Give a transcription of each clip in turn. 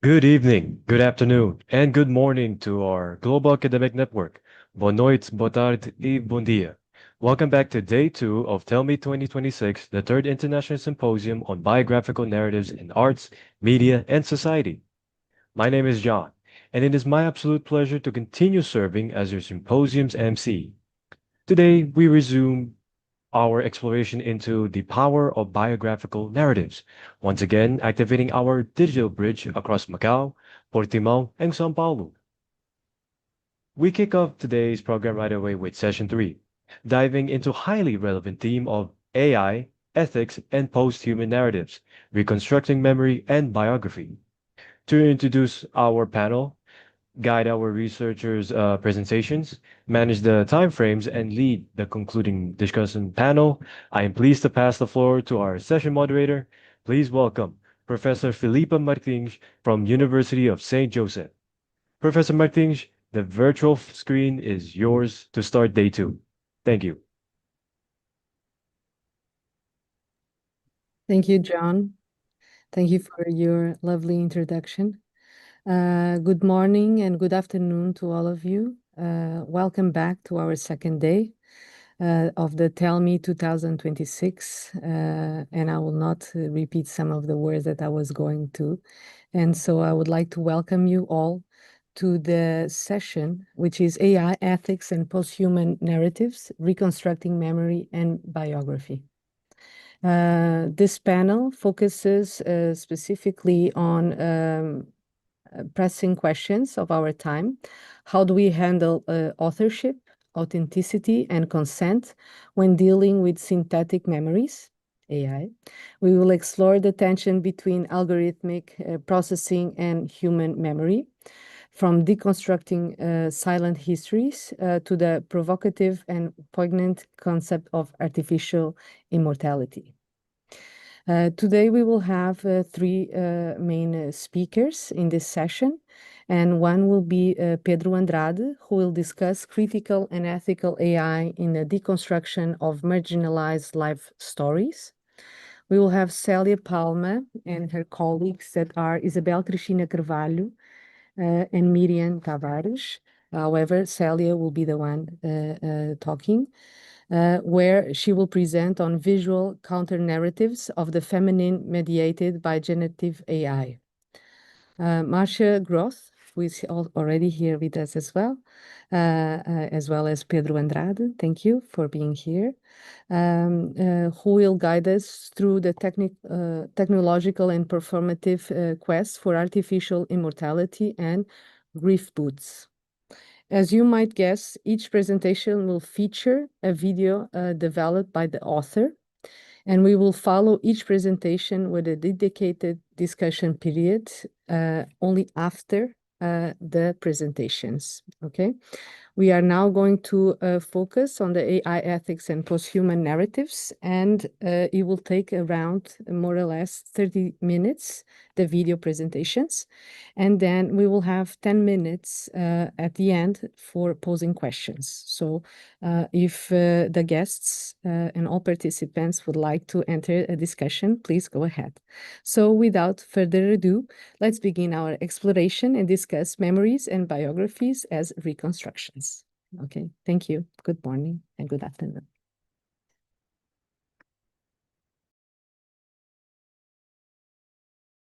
Good evening, good afternoon, and good morning to our Global Academic Network. Boa noite, boa tarde e bom dia. Welcome back to day two of Tell Me 2026, the third International Symposium on Biographical Narratives in Arts, Media, and Society. My name is John, and it is my absolute pleasure to continue serving as your symposium's MC. Today, we resume our exploration into the power of biographical narratives, once again activating our digital bridge across Macau, Portimão, and São Paulo. We kick off today's program right away with session 3, diving into highly relevant theme of AI, ethics, and post-human narratives, reconstructing memory and biography. To introduce our panel, guide our researchers' presentations, manage the timeframes, and lead the concluding discussion panel. I am pleased to pass the floor to our session moderator. Please welcome Professor Filipa Martins from University of St. Joseph. Professor Martins, the virtual screen is yours to start day two. Thank you. Thank you, John. Thank you for your lovely introduction. Good morning and good afternoon to all of you. Welcome back to our second day of the Tell Me 2026. And I will not repeat some of the words that I was going to. And so I would like to welcome you all to the session, which is AI Ethics and Posthuman Narratives, Reconstructing Memory and Biography. This panel focuses specifically on pressing questions of our time. How do we handle authorship, authenticity, and consent when dealing with synthetic memories, AI? We will explore the tension between algorithmic processing and human memory, from deconstructing silent histories to the provocative and poignant concept of artificial immortality. Today we will have three main speakers in this session, and one will be Pedro Andrade, who will discuss critical and ethical AI in the deconstruction of marginalized life stories. We will have Célia Palma and her colleagues that are Isabel Cristina Carvalho and Miriam Tavares. However, Célia will be the one talking, where she will present on visual counter-narratives of the feminine mediated by generative AI. Marcia Groth, who is already here with us as well as Pedro Andrade. Thank you for being here. Who will guide us through the technological and performative quest for artificial immortality and grief boots. As you might guess, each presentation will feature a video developed by the author, and we will follow each presentation with a dedicated discussion period only after the presentations, okay? We are now going to focus on the AI ethics and posthuman narratives, and it will take around more or less 30 minutes, the video presentations, and then we will have 10 minutes at the end for posing questions. So if the guests and all participants would like to enter a discussion, please go ahead. So without further ado, let's begin our exploration and discuss memories and biographies as reconstructions. Okay, thank you. Good morning and good afternoon.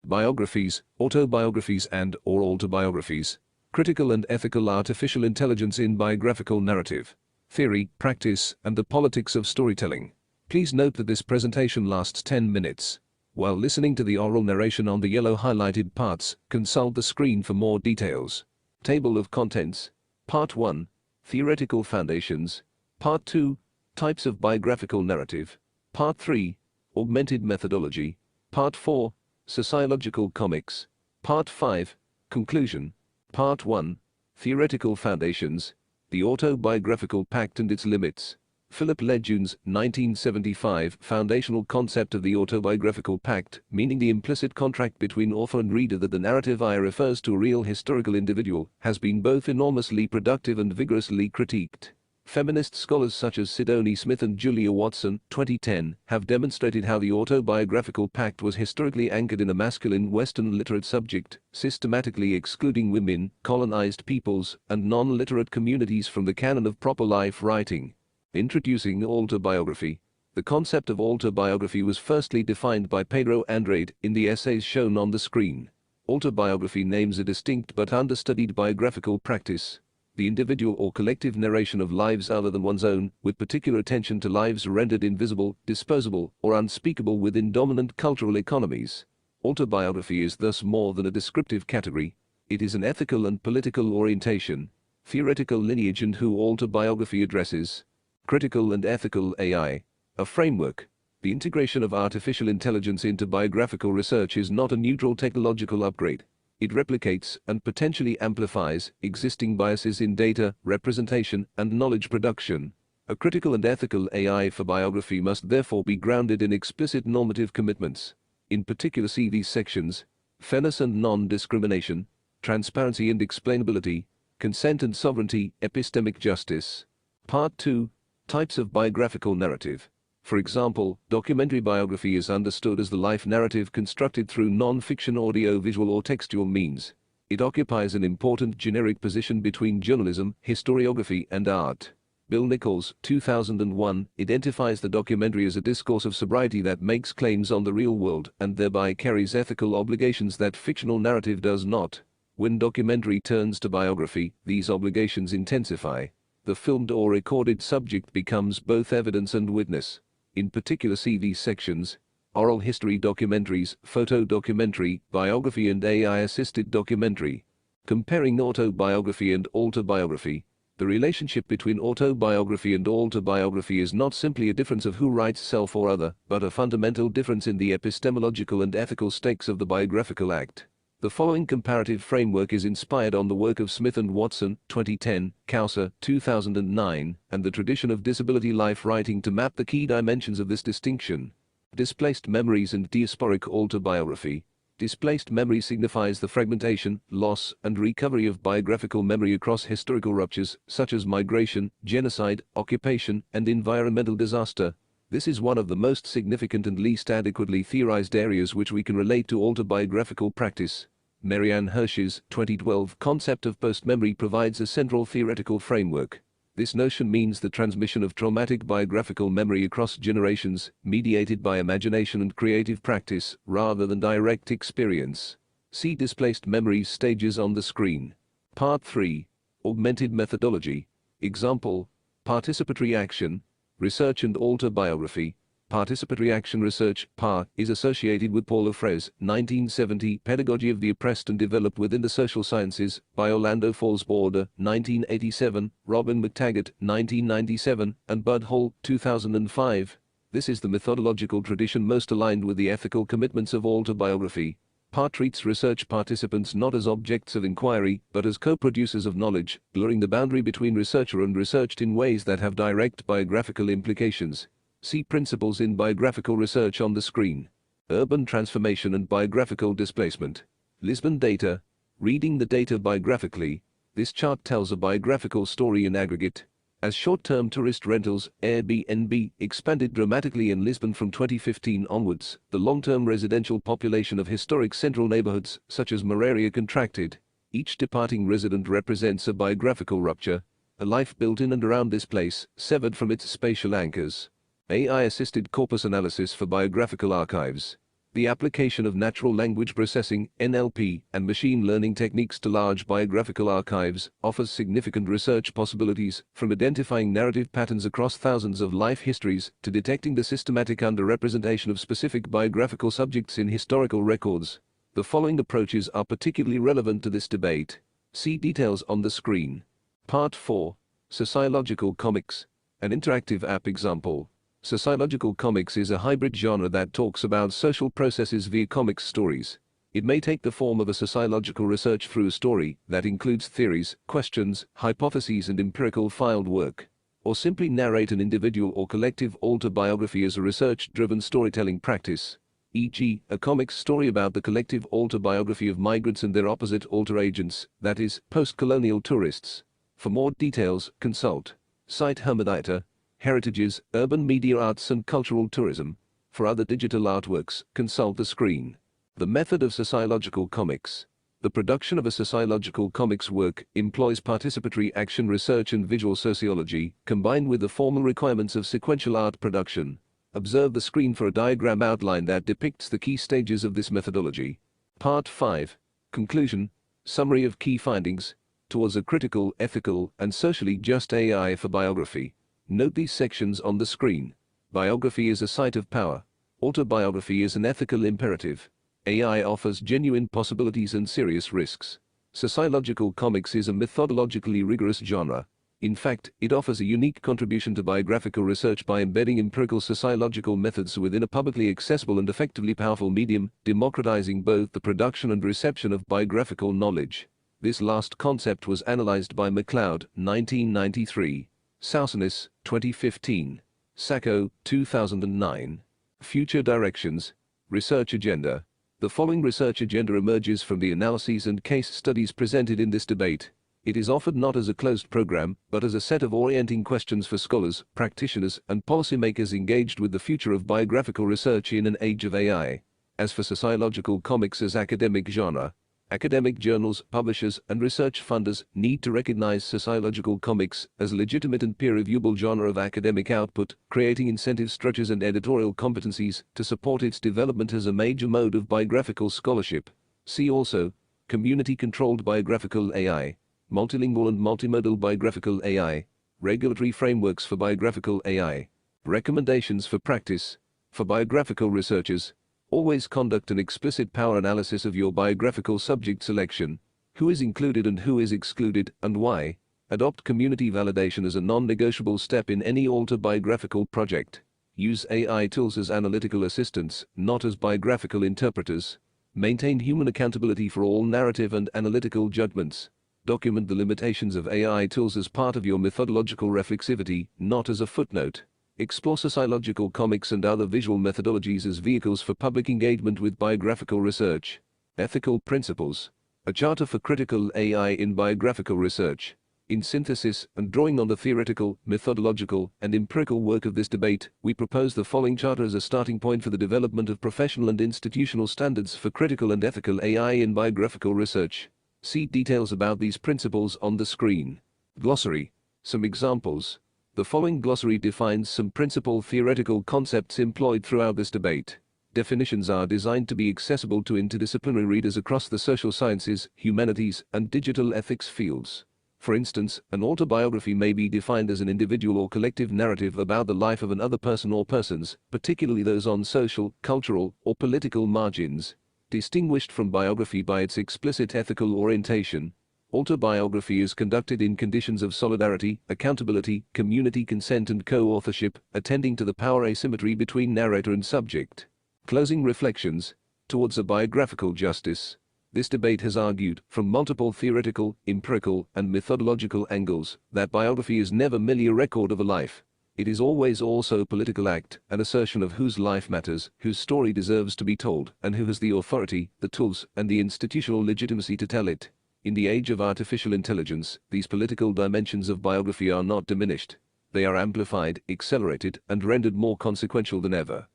Biographies, autobiographies and/or autobiographies, critical and ethical artificial intelligence in biographical narrative, theory, practice, and the politics of storytelling. Please note that this presentation lasts 10 minutes. While listening to the oral narration on the yellow highlighted parts, consult the screen for more details. Table of Contents. Part 1. Theoretical Foundations. Part 2. Types of Biographical Narrative. Part 3. Augmented Methodology. Part 4. Sociological Comics. Part 5. Conclusion. Part 1. Theoretical Foundations. The Autobiographical Pact and Its Limits. Philip Lejeun's 1975 foundational concept of the autobiographical pact, meaning the implicit contract between author and reader that the narrative I refers to a real historical individual, has been both enormously productive and vigorously critiqued. Feminist scholars such as Sidney Smith and Julia Watson, 2010, have demonstrated how the autobiographical pact was historically anchored in a masculine Western literate subject, systematically excluding women, colonized peoples, and non-literate communities from the canon of proper life writing. Introducing autobiography. The concept of autobiography was firstly defined by Pedro Andrade in the essays shown on the screen. Autobiography names a distinct but understudied biographical practice, the individual or collective narration of lives other than one's own, with particular attention to lives rendered invisible, disposable, or unspeakable within dominant cultural economies. Autobiography is thus more than a descriptive category. It is an ethical and political orientation, theoretical lineage and who autobiography addresses. Critical and ethical AI. A framework. The integration of artificial intelligence into biographical research is not a neutral technological upgrade. It replicates and potentially amplifies existing biases in data, representation, and knowledge production. A critical and ethical AI for biography must therefore be grounded in explicit normative commitments. In particular, see these sections: fairness and non-discrimination, transparency and explainability, consent and sovereignty, epistemic justice. Part 2. Types of biographical narrative. For example, documentary biography is understood as the life narrative constructed through non-fiction audio, visual or textual means. It occupies an important generic position between journalism, historiography and art. Bill Nichols, 2001, identifies the documentary as a discourse of sobriety that makes claims on the real world and thereby carries ethical obligations that fictional narrative does not. When documentary turns to biography, these obligations intensify. The filmed or recorded subject becomes both evidence and witness. In particular, see these sections: oral history documentaries, photo documentary, biography and AI-assisted documentary. Comparing autobiography and autobiography. The relationship between autobiography and autobiography is not simply a difference of who writes self or other, but a fundamental difference in the epistemological and ethical stakes of the biographical act. The following comparative framework is inspired on the work of Smith and Watson, 2010, Kauser, 2009, and the tradition of disability life writing to map the key dimensions of this distinction. Displaced memories and diasporic autobiography. Displaced memory signifies the fragmentation, loss, and recovery of biographical memory across historical ruptures, such as migration, genocide, occupation, and environmental disaster. This is one of the most significant and least adequately theorized areas which we can relate to autobiographical practice. Marianne Hirsch's 2012 concept of post-memory provides a central theoretical framework. This notion means the transmission of traumatic biographical memory across generations, mediated by imagination and creative practice, rather than direct experience. See displaced memories stages on the screen. Part 3. Augmented methodology. Example: participatory action, research and autobiography. Participatory action research, PAR, is associated with Paul Frey's 1970 Pedagogy of the Oppressed and developed within the social sciences by Orlando Falls-Border, 1987, Robin McTaggart, 1997, and Bud Hall, 2005. This is the methodological tradition most aligned with the ethical commitments of autobiography. PAR treats research participants not as objects of inquiry, but as co-producers of knowledge, blurring the boundary between researcher and researched in ways that have direct biographical implications. See Principles in Biographical Research on the screen. Urban transformation and biographical displacement. Lisbon data. Reading the data biographically. This chart tells a biographical story in aggregate. As short-term tourist rentals, Airbnb, expanded dramatically in Lisbon from 2015 onwards, the long-term residential population of historic central neighborhoods, such as Moraria, contracted. Each departing resident represents a biographical rupture, a life built in and around this place, severed from its spatial anchors. AI-assisted corpus analysis for biographical archives. The application of natural language processing, NLP, and machine learning techniques to large biographical archives offers significant research possibilities, from identifying narrative patterns across thousands of life histories to detecting the systematic underrepresentation of specific biographical subjects in historical records. The following approaches are particularly relevant to this debate. See details on the screen. Part 4. Sociological comics. An interactive app example. Sociological comics is a hybrid genre that talks about social processes via comics stories. It may take the form of a sociological research through a story that includes theories, questions, hypotheses and empirical field work, or simply narrate an individual or collective autobiography as a research-driven storytelling practice, e.g., a comics story about the collective autobiography of migrants and their opposite alter agents, that is, post-colonial tourists. For more details, consult site Hermodita, heritages, urban media arts and cultural tourism. For other digital artworks, consult the screen. The method of sociological comics. The production of a sociological comics work employs participatory action research and visual sociology, combined with the formal requirements of sequential art production. Observe the screen for a diagram outline that depicts the key stages of this methodology. Part 5. Conclusion. Summary of key findings. Towards a critical, ethical, and socially just AI for biography. Note these sections on the screen. Biography is a site of power. Autobiography is an ethical imperative. AI offers genuine possibilities and serious risks. Sociological comics is a methodologically rigorous genre. In fact, it offers a unique contribution to biographical research by embedding empirical sociological methods within a publicly accessible and effectively powerful medium, democratizing both the production and reception of biographical knowledge. This last concept was analyzed by MacLeod, 1993, Sausonis, 2015, Sacco, 2009. Future directions. Research agenda. The following research agenda emerges from the analyses and case studies presented in this debate. It is offered not as a closed program, but as a set of orienting questions for scholars, practitioners, and policymakers engaged with the future of biographical research in an age of AI. As for sociological comics as academic genre, academic journals, publishers, and research funders need to recognize sociological comics as a legitimate and peer-reviewable genre of academic output, creating incentive structures and editorial competencies to support its development as a major mode of biographical scholarship. See also, community-controlled biographical AI, multilingual and multimodal biographical AI, regulatory frameworks for biographical AI, recommendations for practice. For biographical researchers, always conduct an explicit power analysis of your biographical subject selection, who is included and who is excluded, and why. Adopt community validation as a non-negotiable step in any autobiographical project. Use AI tools as analytical assistants, not as biographical interpreters. Maintain human accountability for all narrative and analytical judgments. Document the limitations of AI tools as part of your methodological reflexivity, not as a footnote. Explore sociological comics and other visual methodologies as vehicles for public engagement with biographical research. Ethical principles. A charter for critical AI in biographical research. In synthesis, and drawing on the theoretical, methodological, and empirical work of this debate, we propose the following charter as a starting point for the development of professional and institutional standards for critical and ethical AI in biographical research. See details about these principles on the screen. Glossary. Some examples. The following glossary defines some principal theoretical concepts employed throughout this debate. Definitions are designed to be accessible to interdisciplinary readers across the social sciences, humanities, and digital ethics fields. For instance, an autobiography may be defined as an individual or collective narrative about the life of another person or persons, particularly those on social, cultural, or political margins. Distinguished from biography by its explicit ethical orientation, autobiography is conducted in conditions of solidarity, accountability, community consent and co-authorship, attending to the power asymmetry between narrator and subject. Closing reflections. Towards a biographical justice. This debate has argued, from multiple theoretical, empirical, and methodological angles, that biography is never merely a record of a life. It is always also a political act, an assertion of whose life matters, whose story deserves to be told, and who has the authority, the tools, and the institutional legitimacy to tell it. In the age of artificial intelligence, these political dimensions of biography are not diminished. They are amplified, accelerated, and rendered more consequential than ever.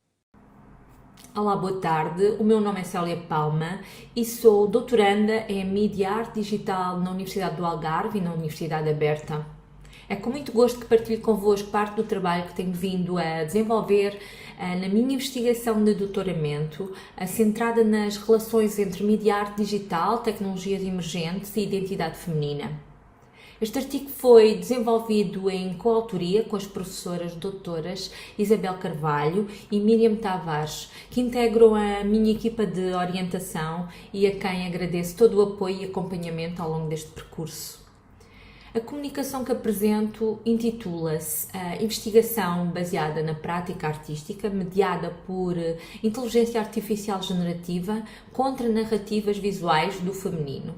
Olá, boa tarde. O meu nome é Célia Palma e sou doutoranda em Mídia Arte Digital na Universidade do Algarve e na Universidade Aberta. É com muito gosto que partilho convosco parte do trabalho que tenho vindo a desenvolver na minha investigação de doutoramento, centrada nas relações entre mídia arte digital, tecnologias emergentes e identidade feminina. Este artigo foi desenvolvido em coautoria com as professoras doutoras Isabel Carvalho e Miriam Tavares, que integram a minha equipa de orientação e a quem agradeço todo o apoio e acompanhamento ao longo deste percurso. A comunicação que apresento intitula-se Investigação baseada na prática artística, mediada por inteligência artificial generativa contra narrativas visuais do feminino.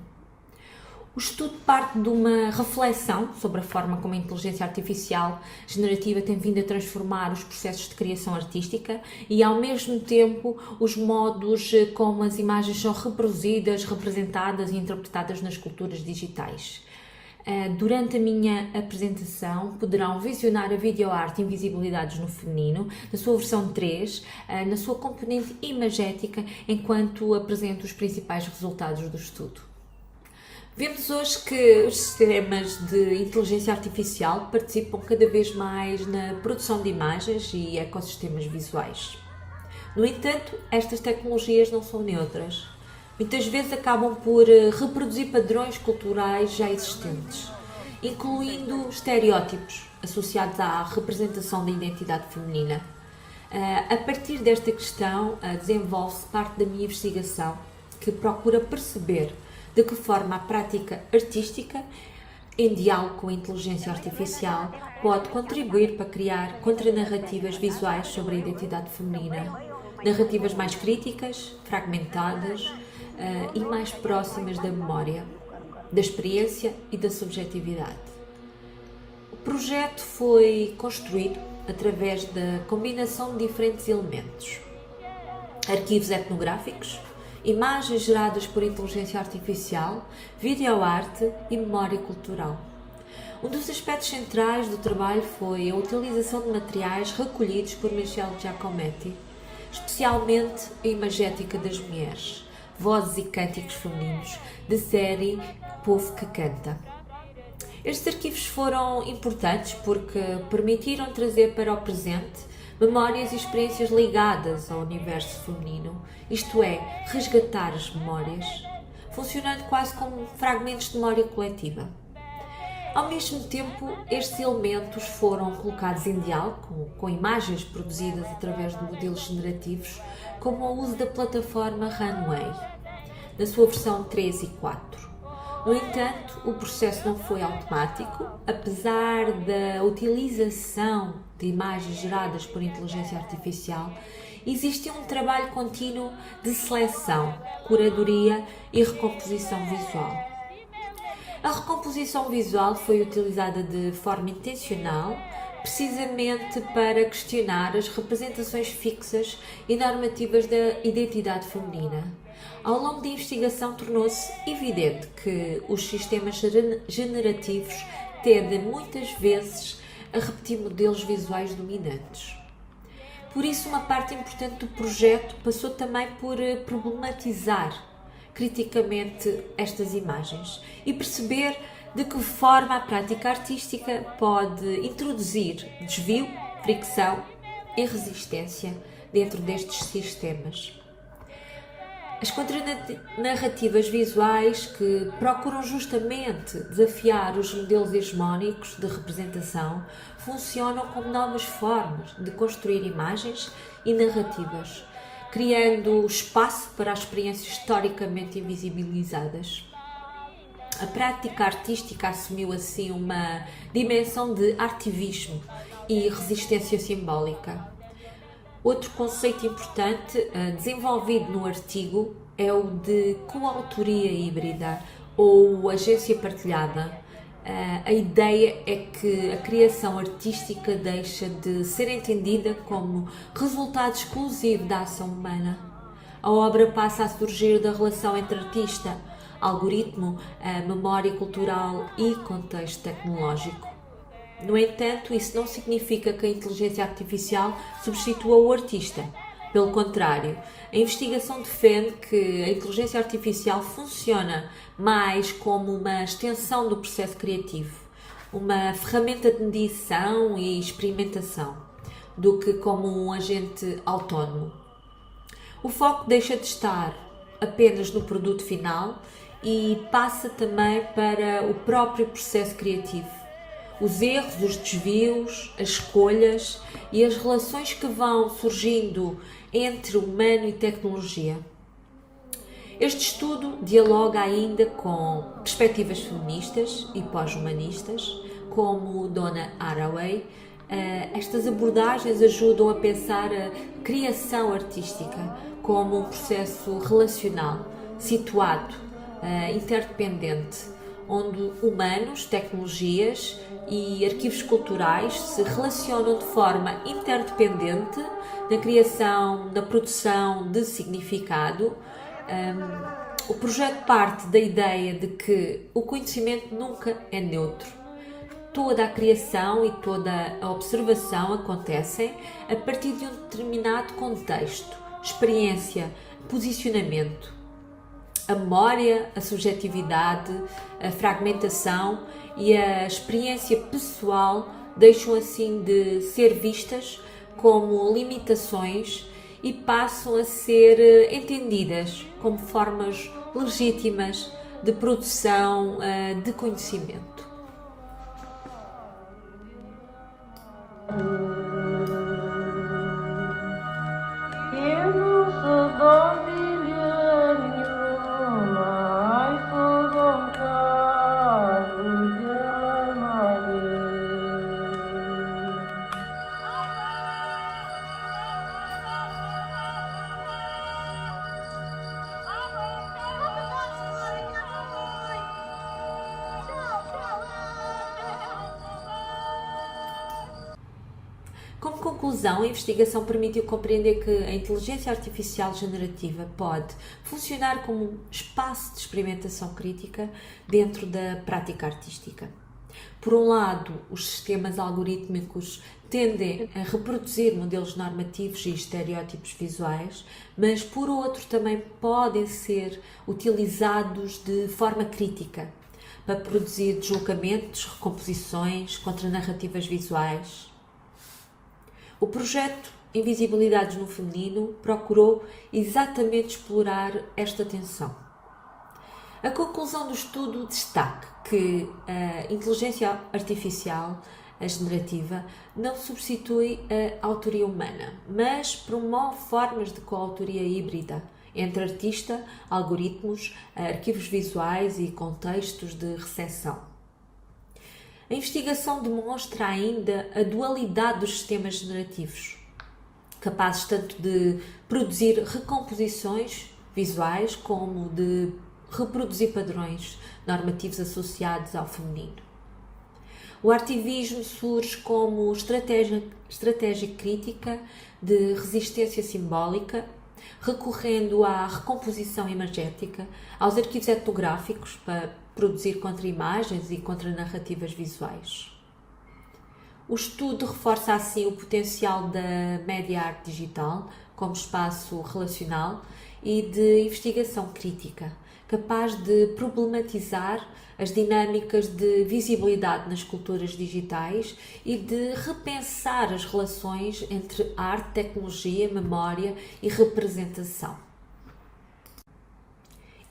O estudo parte de uma reflexão sobre a forma como a inteligência artificial generativa tem vindo a transformar os processos de criação artística e, ao mesmo tempo, os modos como as imagens são reproduzidas, representadas e interpretadas nas culturas digitais. Durante a minha apresentação poderão visionar a videoarte Invisibilidades no Feminino, na sua versão 3, na sua componente imagética, enquanto apresento os principais resultados do estudo. Vemos hoje que os sistemas de inteligência artificial participam cada vez mais na produção de imagens e ecossistemas visuais. No entanto, estas tecnologias não são neutras. Muitas vezes acabam por reproduzir padrões culturais já existentes, incluindo estereótipos associados à representação da identidade feminina. A partir desta questão, desenvolve-se parte da minha investigação, que procura perceber de que forma a prática artística, em diálogo com a inteligência artificial, pode contribuir para criar contranarrativas visuais sobre a identidade feminina. Narrativas mais críticas, fragmentadas e mais próximas da memória, da experiência e da subjetividade. O projeto foi construído através da combinação de diferentes elementos: arquivos etnográficos, imagens geradas por inteligência artificial, videoarte e memória cultural. Um dos aspectos centrais do trabalho foi a utilização de materiais recolhidos por Michel Giacometti, especialmente a imagética das mulheres, vozes e cânticos femininos, da série Povo que Canta. Estes arquivos foram importantes porque permitiram trazer para o presente memórias e experiências ligadas ao universo feminino, isto é, resgatar as memórias, funcionando quase como fragmentos de memória coletiva. Ao mesmo tempo, estes elementos foram colocados em diálogo com imagens produzidas através de modelos generativos, como o uso da plataforma Runway, na sua versão 3 e 4. No entanto, o processo não foi automático, apesar da utilização de imagens geradas por inteligência artificial, existe um trabalho contínuo de seleção, curadoria e recomposição visual. A recomposição visual foi utilizada de forma intencional, precisamente para questionar as representações fixas e normativas da identidade feminina. Ao longo da investigação tornou-se evidente que os sistemas generativos tendem muitas vezes a repetir modelos visuais dominantes. Por isso, uma parte importante do projeto passou também por problematizar criticamente estas imagens e perceber de que forma a prática artística pode introduzir desvio, fricção e resistência dentro destes sistemas. As contranarrativas visuais, que procuram justamente desafiar os modelos hegemónicos de representação, funcionam como novas formas de construir imagens e narrativas, criando espaço para as experiências historicamente invisibilizadas. A prática artística assumiu assim uma dimensão de ativismo e resistência simbólica. Outro conceito importante desenvolvido no artigo é o de coautoria híbrida ou agência partilhada. A ideia é que a criação artística deixa de ser entendida como resultado exclusivo da ação humana. A obra passa a surgir da relação entre artista, algoritmo, memória cultural e contexto tecnológico. No entanto, isso não significa que a inteligência artificial substitua o artista. Pelo contrário, a investigação defende que a inteligência artificial funciona mais como uma extensão do processo criativo, uma ferramenta de medição e experimentação, do que como um agente autónomo. O foco deixa de estar apenas no produto final e passa também para o próprio processo criativo. Os erros, os desvios, as escolhas e as relações que vão surgindo entre humano e tecnologia. Este estudo dialoga ainda com perspectivas feministas e pós-humanistas, como Donna Haraway. Estas abordagens ajudam a pensar a criação artística como um processo relacional, situado, interdependente, onde humanos, tecnologias e arquivos culturais se relacionam de forma interdependente na criação, na produção de significado O projeto parte da ideia de que o conhecimento nunca é neutro. Toda a criação e toda a observação acontecem a partir de um determinado contexto, experiência, posicionamento. A memória, a subjetividade, a fragmentação e a experiência pessoal deixam assim de ser vistas como limitações e passam a ser entendidas como formas legítimas de produção de conhecimento. Como conclusão, a investigação permitiu compreender que a inteligência artificial generativa pode funcionar como um espaço de experimentação crítica dentro da prática artística. Por um lado, os sistemas algorítmicos tendem a reproduzir modelos normativos e estereótipos visuais, mas por outro também podem ser utilizados de forma crítica para produzir deslocamentos, recomposições, contranarrativas visuais. O projeto Invisibilidades no Feminino procurou exatamente explorar esta tensão. A conclusão do estudo destaca que a inteligência artificial, a generativa, não substitui a autoria humana, mas promove formas de coautoria híbrida entre artista, algoritmos, arquivos visuais e contextos de recepção. A investigação demonstra ainda a dualidade dos sistemas generativos, capazes tanto de produzir recomposições visuais como de reproduzir padrões normativos associados ao feminino. O artivismo surge como estratégia crítica de resistência simbólica, recorrendo à recomposição imagética, aos arquivos etnográficos para produzir contra-imagens e contra-narrativas visuais. O estudo reforça assim o potencial da média arte digital como espaço relacional e de investigação crítica, capaz de problematizar as dinâmicas de visibilidade nas culturas digitais e de repensar as relações entre arte, tecnologia, memória e representação.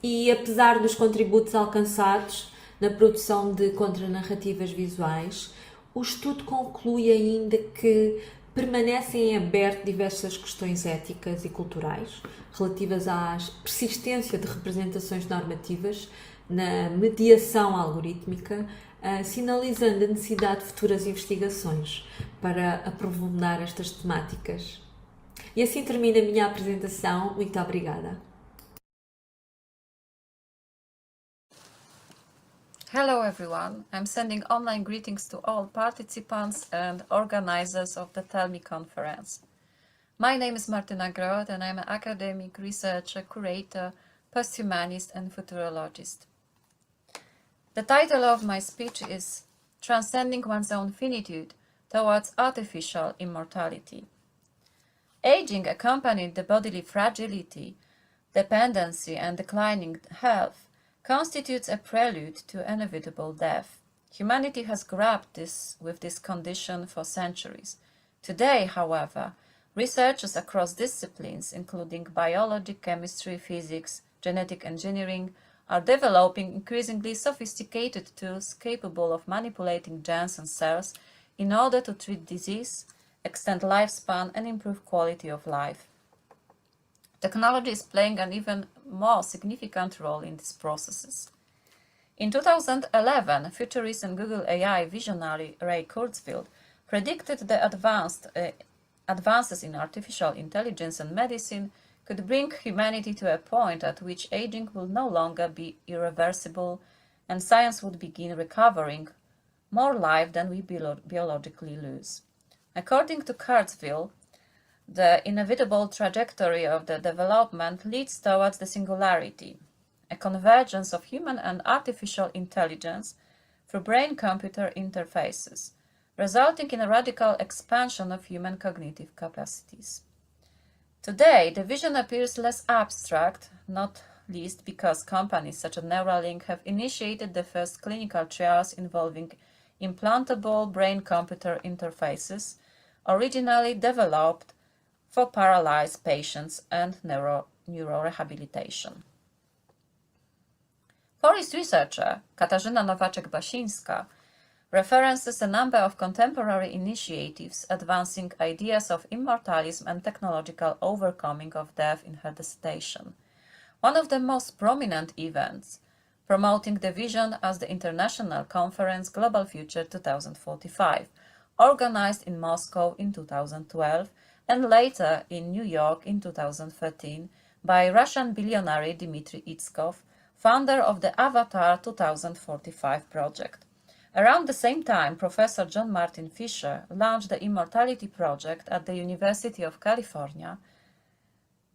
E apesar dos contributos alcançados na produção de contranarrativas visuais, o estudo conclui ainda que permanecem em aberto diversas questões éticas e culturais relativas à persistência de representações normativas na mediação algorítmica, sinalizando a necessidade de futuras investigações para aprofundar estas temáticas. E assim termina a minha apresentação. Muito obrigada. Hello everyone, I'm sending online greetings to all participants and organizers of the Tell-Me conference. My name is Martina Groth and I'm an academic, researcher, curator, posthumanist and futurologist. The title of my speech is Transcending One's Own Finitude Towards Artificial Immortality. Aging accompanied the bodily fragility, dependency and declining health constitutes a prelude to inevitable death. Humanity has grappled with this condition for centuries. Today, however, researchers across disciplines, including biology, chemistry, physics, genetic engineering, are developing increasingly sophisticated tools capable of manipulating genes and cells in order to treat disease, extend lifespan, and improve quality of life. Technology is playing an even more significant role in these processes. In 2011, futurist and Google AI visionary Ray Kurzweil predicted the advances in artificial intelligence and medicine could bring humanity to a point at which aging will no longer be irreversible and science would begin recovering more life than we biologically lose. According to Kurzweil, the inevitable trajectory of the development leads towards the singularity. a convergence of human and artificial intelligence through brain-computer interfaces, resulting in a radical expansion of human cognitive capacities. Today, the vision appears less abstract, not least because companies such as Neuralink have initiated the first clinical trials involving implantable brain-computer interfaces, originally developed for paralyzed patients and neurorehabilitation. Polish researcher Katarzyna Nowaczek-Basińska references a number of contemporary initiatives advancing ideas of immortalism and technological overcoming of death in her dissertation. One of the most prominent events promoting the vision as the international conference Global Future 2045, organized in Moscow in 2012 and later in New York in 2013 by Russian billionaire Dmitry Itskov, founder of the Avatar 2045 project. Around the same time, Professor John Martin Fisher launched the Immortality Project at the University of California,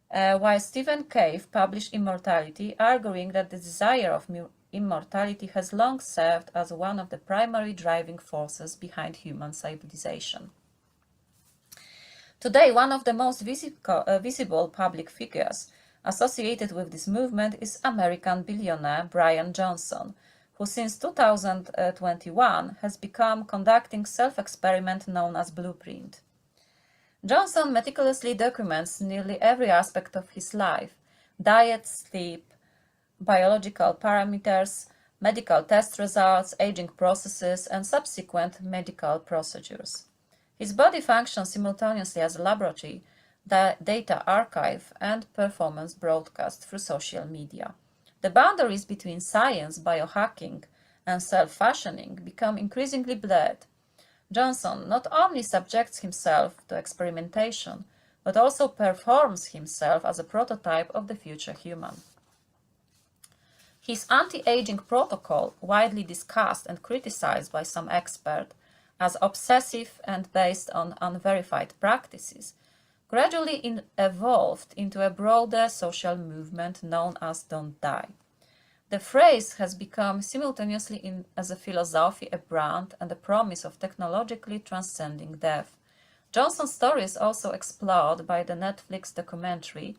while Stephen Cave published Immortality, arguing that the desire of immortality has long served as one of the primary driving forces behind human civilization. Today, one of the most visible public figures associated with this movement is American billionaire Brian Johnson, who since 2021 has become conducting self-experiment known as Blueprint. Johnson meticulously documents nearly every aspect of his life: diet, sleep, biological parameters, medical test results, aging processes, and subsequent medical procedures. His body functions simultaneously as a laboratory, data archive, and performance broadcast through social media. The boundaries between science, biohacking, and self-fashioning become increasingly blurred. Johnson not only subjects himself to experimentation, but also performs himself as a prototype of the future human. His anti-aging protocol, widely discussed and criticized by some experts as obsessive and based on unverified practices, gradually evolved into a broader social movement known as Don't Die. The phrase has become simultaneously as a philosophy, a brand, and a promise of technologically transcending death. Johnson's story is also explored by the Netflix documentary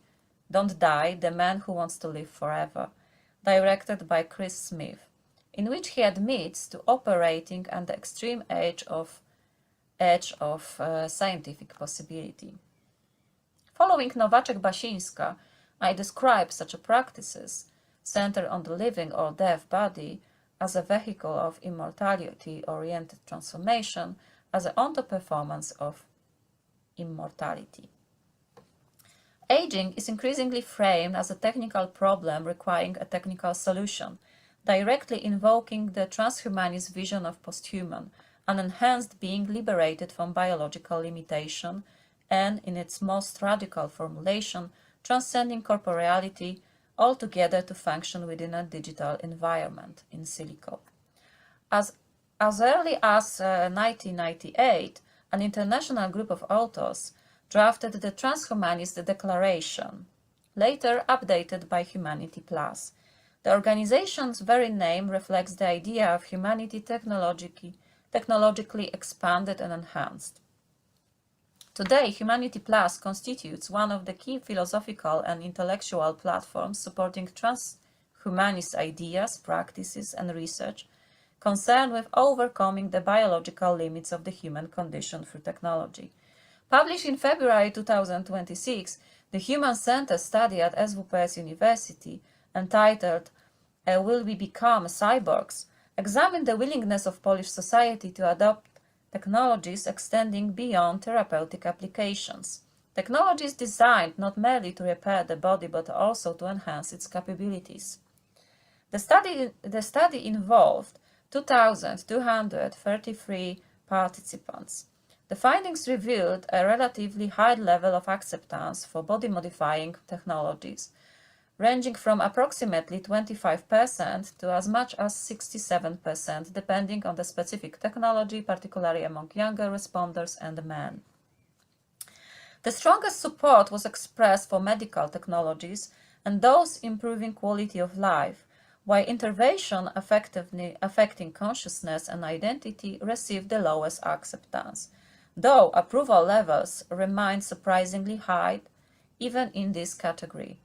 Don't Die, The Man Who Wants to Live Forever, directed by Chris Smith, in which he admits to operating at the extreme edge of scientific possibility. Following Nowaczek-Basińska, I describe such practices, centered on the living or dead body, as a vehicle of immortality-oriented transformation, as an onto-performance of immortality. Aging is increasingly framed as a technical problem requiring a technical solution, directly invoking the transhumanist vision of posthuman, an enhanced being liberated from biological limitation, and, in its most radical formulation, transcending corporeality altogether to function within a digital environment, in silico. As early as 1998, an international group of authors drafted the Transhumanist Declaration, later updated by Humanity Plus. The organization's very name reflects the idea of humanity technologically expanded and enhanced. Today, Humanity Plus constitutes one of the key philosophical and intellectual platforms supporting transhumanist ideas, practices, and research concerned with overcoming the biological limits of the human condition through technology. Published in February 2026, the human-centered study at SWPS University, entitled Will We Become Cyborgs?, examined the willingness of Polish society to adopt technologies extending beyond therapeutic applications. Technologies designed not merely to repair the body but also to enhance its capabilities. The study involved 2,233 participants. The findings revealed a relatively high level of acceptance for body-modifying technologies, ranging from approximately 25% to as much as 67%, depending on the specific technology, particularly among younger responders and men. The strongest support was expressed for medical technologies, and those improving quality of life, while intervention effectively affecting consciousness and identity receive the lowest acceptance, though approval levels remain surprisingly high even in this category.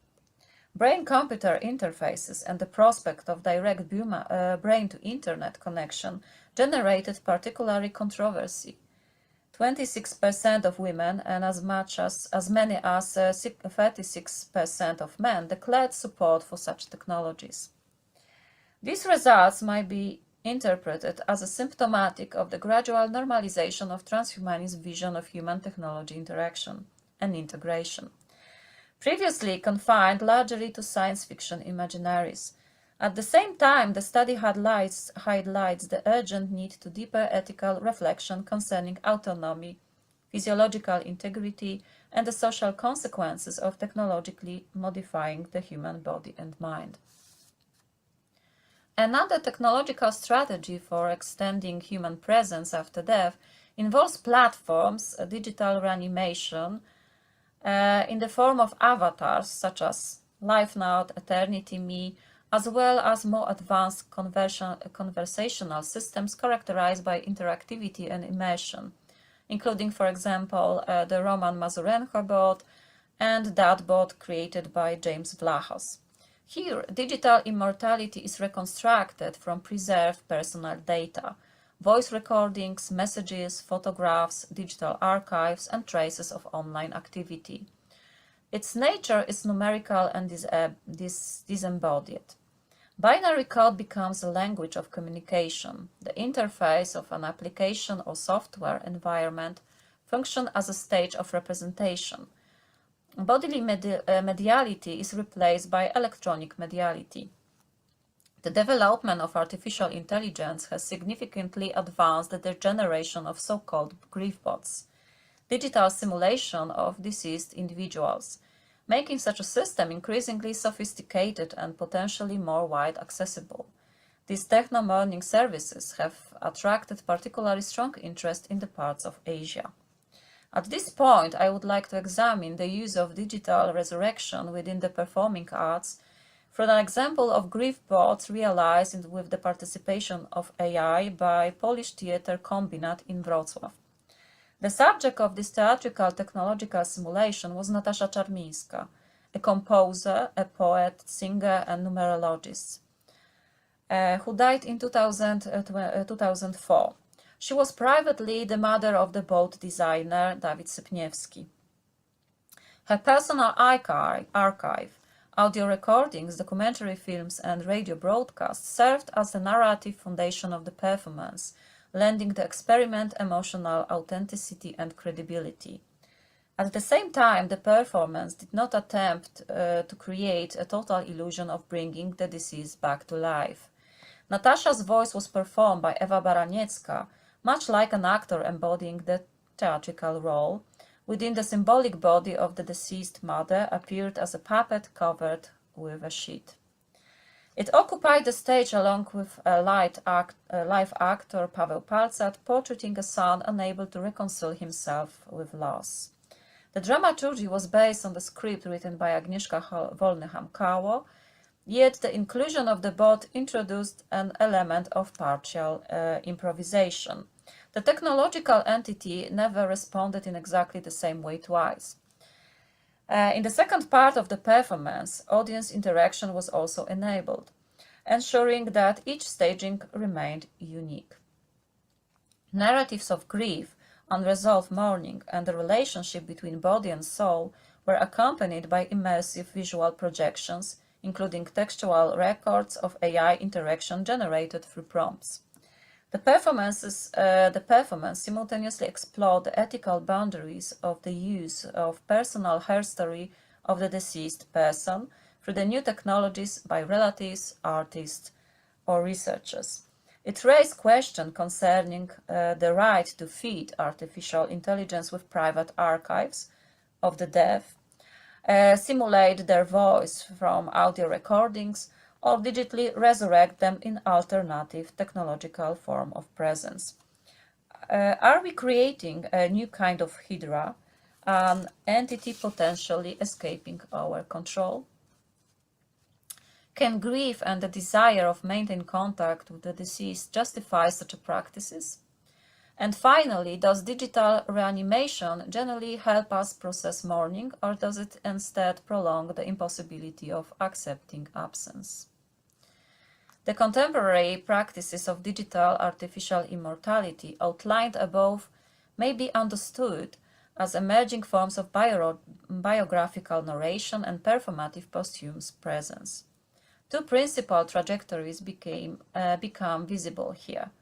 Brain-computer interfaces and the prospect of direct brain-to-internet connection generated particular controversy. 26% of women and as many as 36% of men declared support for such technologies. These results might be interpreted as symptomatic of the gradual normalization of transhumanist vision of human-technology interaction and integration. Previously confined largely to science fiction imaginaries. At the same time, the study highlights the urgent need to deeper ethical reflection concerning autonomy, physiological integrity, and the social consequences of technologically modifying the human body and mind. Another technological strategy for extending human presence after death involves platforms, digital reanimation, in the form of avatars such as LifeNow, EternityMe, as well as more advanced conversational systems characterized by interactivity and immersion, including, for example, the Roman Mazurenko bot and that bot created by James Vlahos. Here, digital immortality is reconstructed from preserved personal data, voice recordings, messages, photographs, digital archives, and traces of online activity. Its nature is numerical and disembodied. Binary code becomes a language of communication. The interface of an application or software environment functions as a stage of representation. Bodily mediality is replaced by electronic mediality. The development of artificial intelligence has significantly advanced the generation of so-called grief bots, digital simulation of deceased individuals, making such a system increasingly sophisticated and potentially more wide accessible. These techno-mourning services have attracted particularly strong interest in the parts of Asia. At this point, I would like to examine the use of digital resurrection within the performing arts from an example of grief bots realized with the participation of AI by Polish Theatre Kombinat in Wrocław. The subject of this theatrical technological simulation was Natasza Czarmińska, a composer, a poet, singer, and numerologist, who died in 2004. She was privately the mother of the boat designer Dawid Sypniewski. Her personal archive, audio recordings, documentary films, and radio broadcasts served as the narrative foundation of the performance, lending the experiment emotional authenticity and credibility. At the same time, the performance did not attempt to create a total illusion of bringing the deceased back to life. Natasza's voice was performed by Ewa Baraniecka, much like an actor embodying the theatrical role. Within the symbolic body of the deceased mother appeared as a puppet covered with a sheet. It occupied the stage along with a live actor Paweł Palcat, portraying a son unable to reconcile himself with loss. The dramaturgy was based on the script written by Agnieszka Wolny-Hamkało, yet the inclusion of the bot introduced an element of partial improvisation. The technological entity never responded in exactly the same way twice. In the second part of the performance, audience interaction was also enabled, ensuring that each staging remained unique. Narratives of grief, unresolved mourning, and the relationship between body and soul were accompanied by immersive visual projections, including textual records of AI interaction generated through prompts. The performance simultaneously explored the ethical boundaries of the use of personal history of the deceased person through the new technologies by relatives, artists, or researchers. It raised questions concerning the right to feed artificial intelligence with private archives of the deaf, simulate their voice from audio recordings, or digitally resurrect them in alternative technological form of presence. Are we creating a new kind of hydra, an entity potentially escaping our control? Can grief and the desire of maintaining contact with the deceased justify such practices? And finally, does digital reanimation generally help us process mourning, or does it instead prolong the impossibility of accepting absence? The contemporary practices of digital artificial immortality outlined above may be understood as emerging forms of biographical narration and performative posthumous presence. Two principal trajectories become visible here.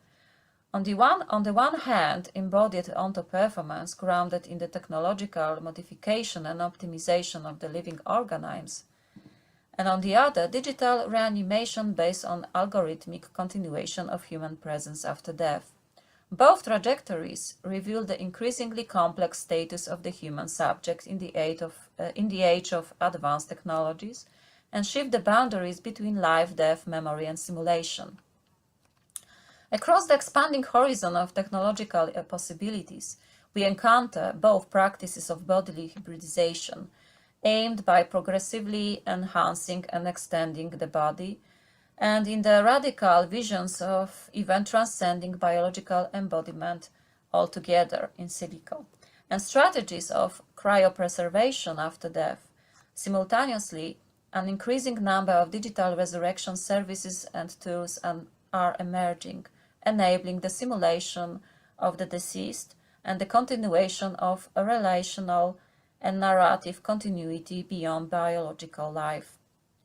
On the one hand, embodied onto-performance grounded in the technological modification and optimization of the living organisms, and on the other, digital reanimation based on algorithmic continuation of human presence after death. Both trajectories reveal the increasingly complex status of the human subject in the age of advanced technologies and shift the boundaries between life, death, memory, and simulation. Across the expanding horizon of technological possibilities, we encounter both practices of bodily hybridization, aimed by progressively enhancing and extending the body, and in the radical visions of even transcending biological embodiment altogether in silico, and strategies of cryopreservation after death. Simultaneously, an increasing number of digital resurrection services and tools are emerging, enabling the simulation of the deceased and the continuation of a relational and narrative continuity beyond biological life.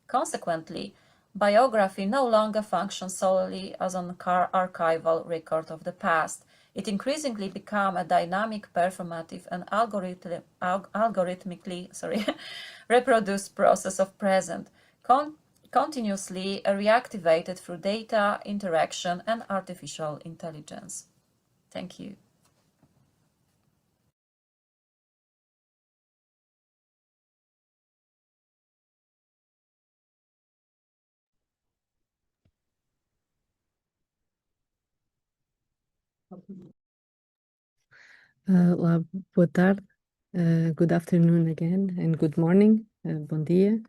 Consequently, biography no longer functions solely as an archival record of the past. It increasingly becomes a dynamic, performative, and algorithmically reproduced process of present, continuously reactivated through data, interaction, and artificial intelligence. Thank you. Boa tarde, good afternoon again, and good morning, bom dia.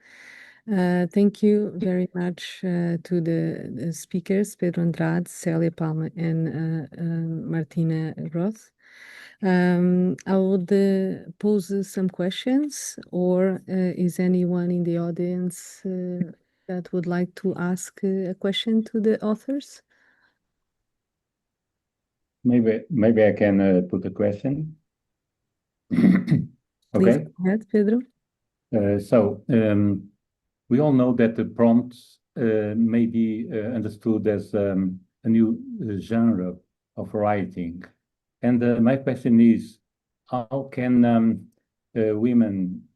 Thank you very much to the speakers, Pedro Andrade, Célia Palma, and Martina Roth. I would pose some questions, or is anyone in the audience that would like to ask a question to the authors? Maybe I can put a question. Please Okay. go ahead, Pedro. We all know that the prompts may be understood as a new genre of writing. And my question is, how can women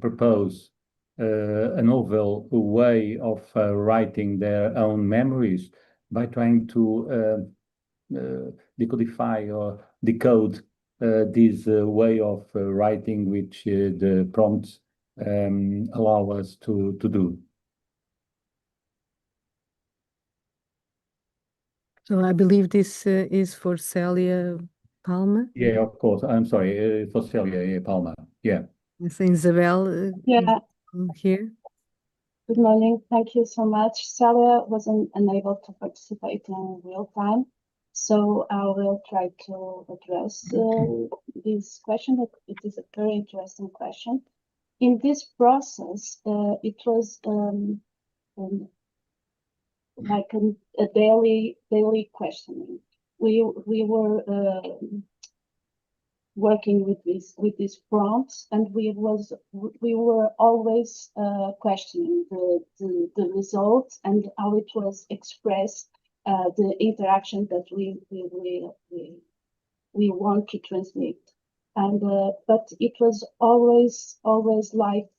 propose a novel way of writing their own memories by trying to decodify or decode this way of writing which the prompts allow us to do? So I believe this is for Célia Palma. Yeah, of course. I'm sorry, for Célia Palma. Yeah. I think Isabel Yeah. is here. Good morning. Thank you so much. Celia wasn't unable to participate in real time, so I will try to address this question. It is a very interesting question. In this process, it was like a daily questioning. We were working with these prompts, and we were always questioning the results and how it was expressed, the interaction that we want to transmit. And but it was always like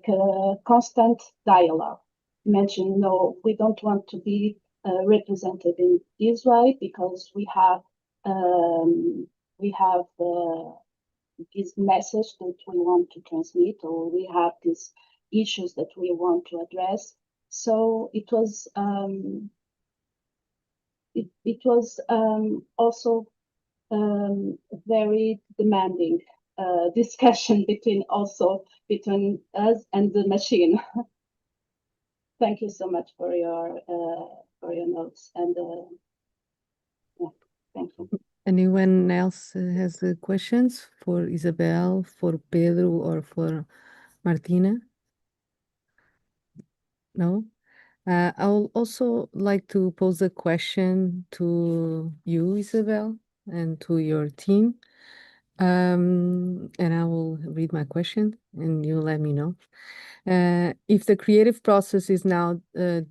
a constant dialogue, mentioning, no, we don't want to be represented in this way because we have this message that we want to transmit, or we have these issues that we want to address. So it was also very demanding discussion between us and the machine. Thank you so much for your notes and yeah, thank you. Anyone else has questions for Isabel, for Pedro, or for Martina? No? I would also like to pose a question to you, Isabel, and to your team. And I will read my question and you let me know. If the creative process is now a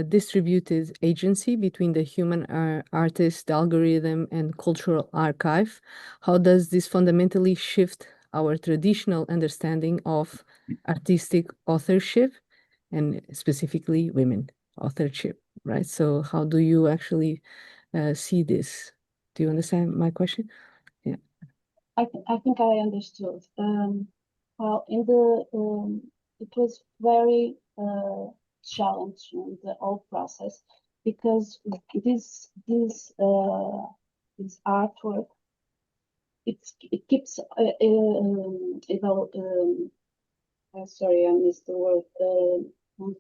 distributed agency between the human artist, the algorithm, and cultural archive, how does this fundamentally shift our traditional understanding of artistic authorship and specifically women authorship, right? So how do you actually see this? Do you understand my question? Yeah. I think I understood. Well, it was very challenging, the whole process, because this artwork it keeps sorry, I missed the word,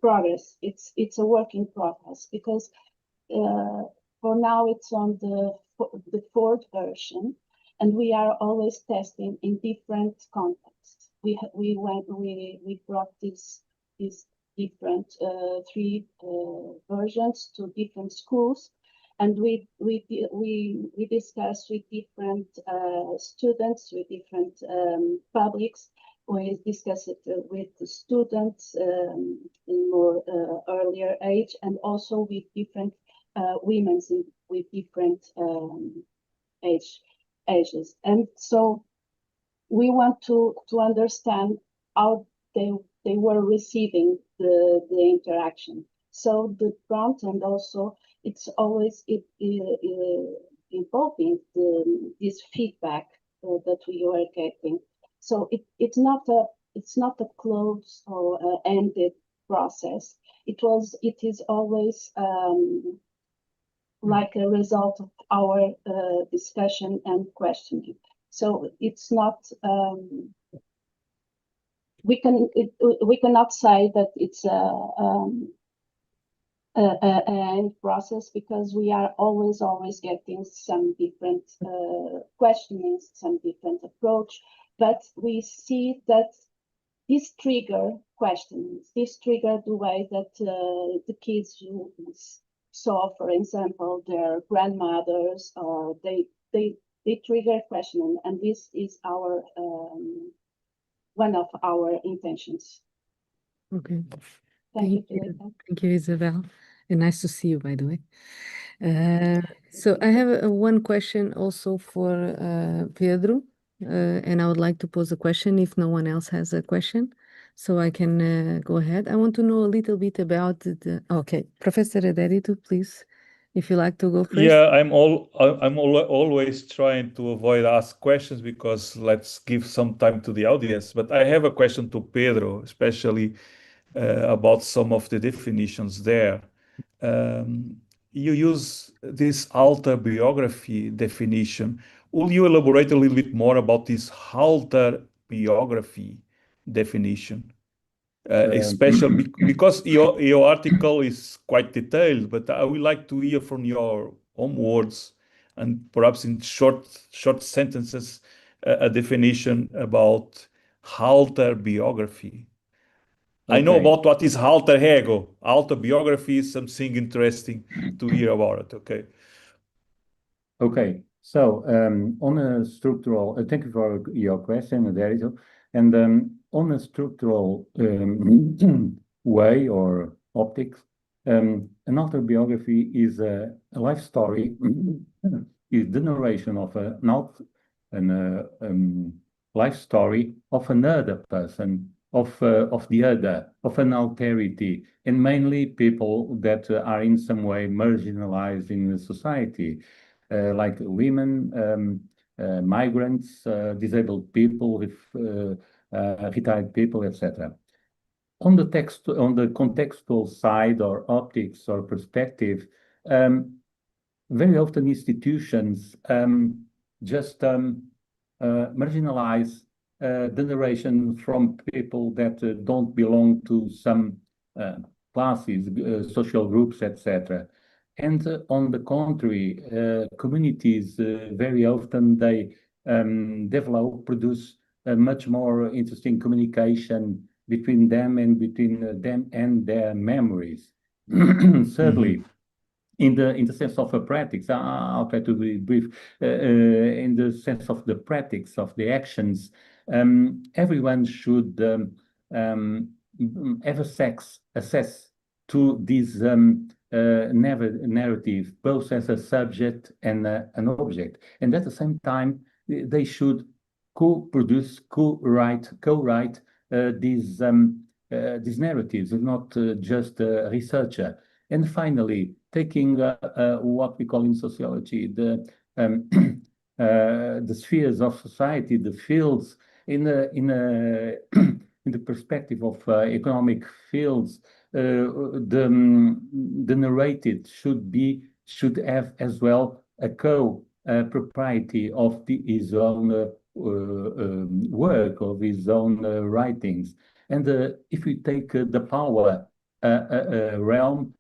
progress. It's a work in progress because for now it's on the fourth version, and we are always testing in different contexts. We brought these different three versions to different schools, and we discussed with different students, with different publics. We discussed it with the students in more earlier age, and also with different women with different ages. And so we want to understand how they were receiving the interaction. So the prompt, and also it's always involving this feedback that we were getting. So it's not a closed or ended process. It is always like a result of our discussion and questioning. So it's not we cannot say that it's an end process, because we are always getting some different questionings, some different approach, but we see that this trigger questions, this trigger the way that the kids saw, for example, their grandmothers, or they trigger questioning, and this is our one of our intentions. Okay. Thank you, you. Felipe. Thank you, Isabel. And nice to see you, by the way. So I have one question also for Pedro, and I would like to pose a question if no one else has a question, so I can go ahead. I want to know a little bit about okay, Professor Edérito, please, if you like to go first. Yeah, always trying to avoid ask questions because let's give some time to the audience. But I have a question to Pedro, especially about some of the definitions there. You use this alter biography definition. Will you elaborate a little bit more about this alter biography definition? Especially because your article is quite detailed, but I would like to hear from your own words and perhaps in short sentences a definition about alter biography. I know about what is alter ego. Alter biography is something interesting to hear about it. Okay. Okay. So on a structural, thank you for your question, Derito. And on a structural way or optics, an autobiography is a life story, is the narration of a life story of another person, of the other, of an alterity, and mainly people that are in some way marginalized in the society, like women, migrants, disabled people, with retired people, etc. On the contextual side, or optics or perspective, very often institutions just marginalize the narration from people that don't belong to some classes, social groups, etc. And on the contrary, communities very often they produce a much more interesting communication between them and them and their memories. Thirdly, in the sense of a practice, I'll try to be brief. In the sense of the practice of the actions, everyone should have access to this narrative, both as a subject and an object, and at the same time, they should co-produce, co-write these narratives, not just a researcher. And finally, taking what we call in sociology the spheres of society, the fields in in the perspective of economic fields, the narrated should have as well a propriety of his own work, of his own writings. And if we take the power realm,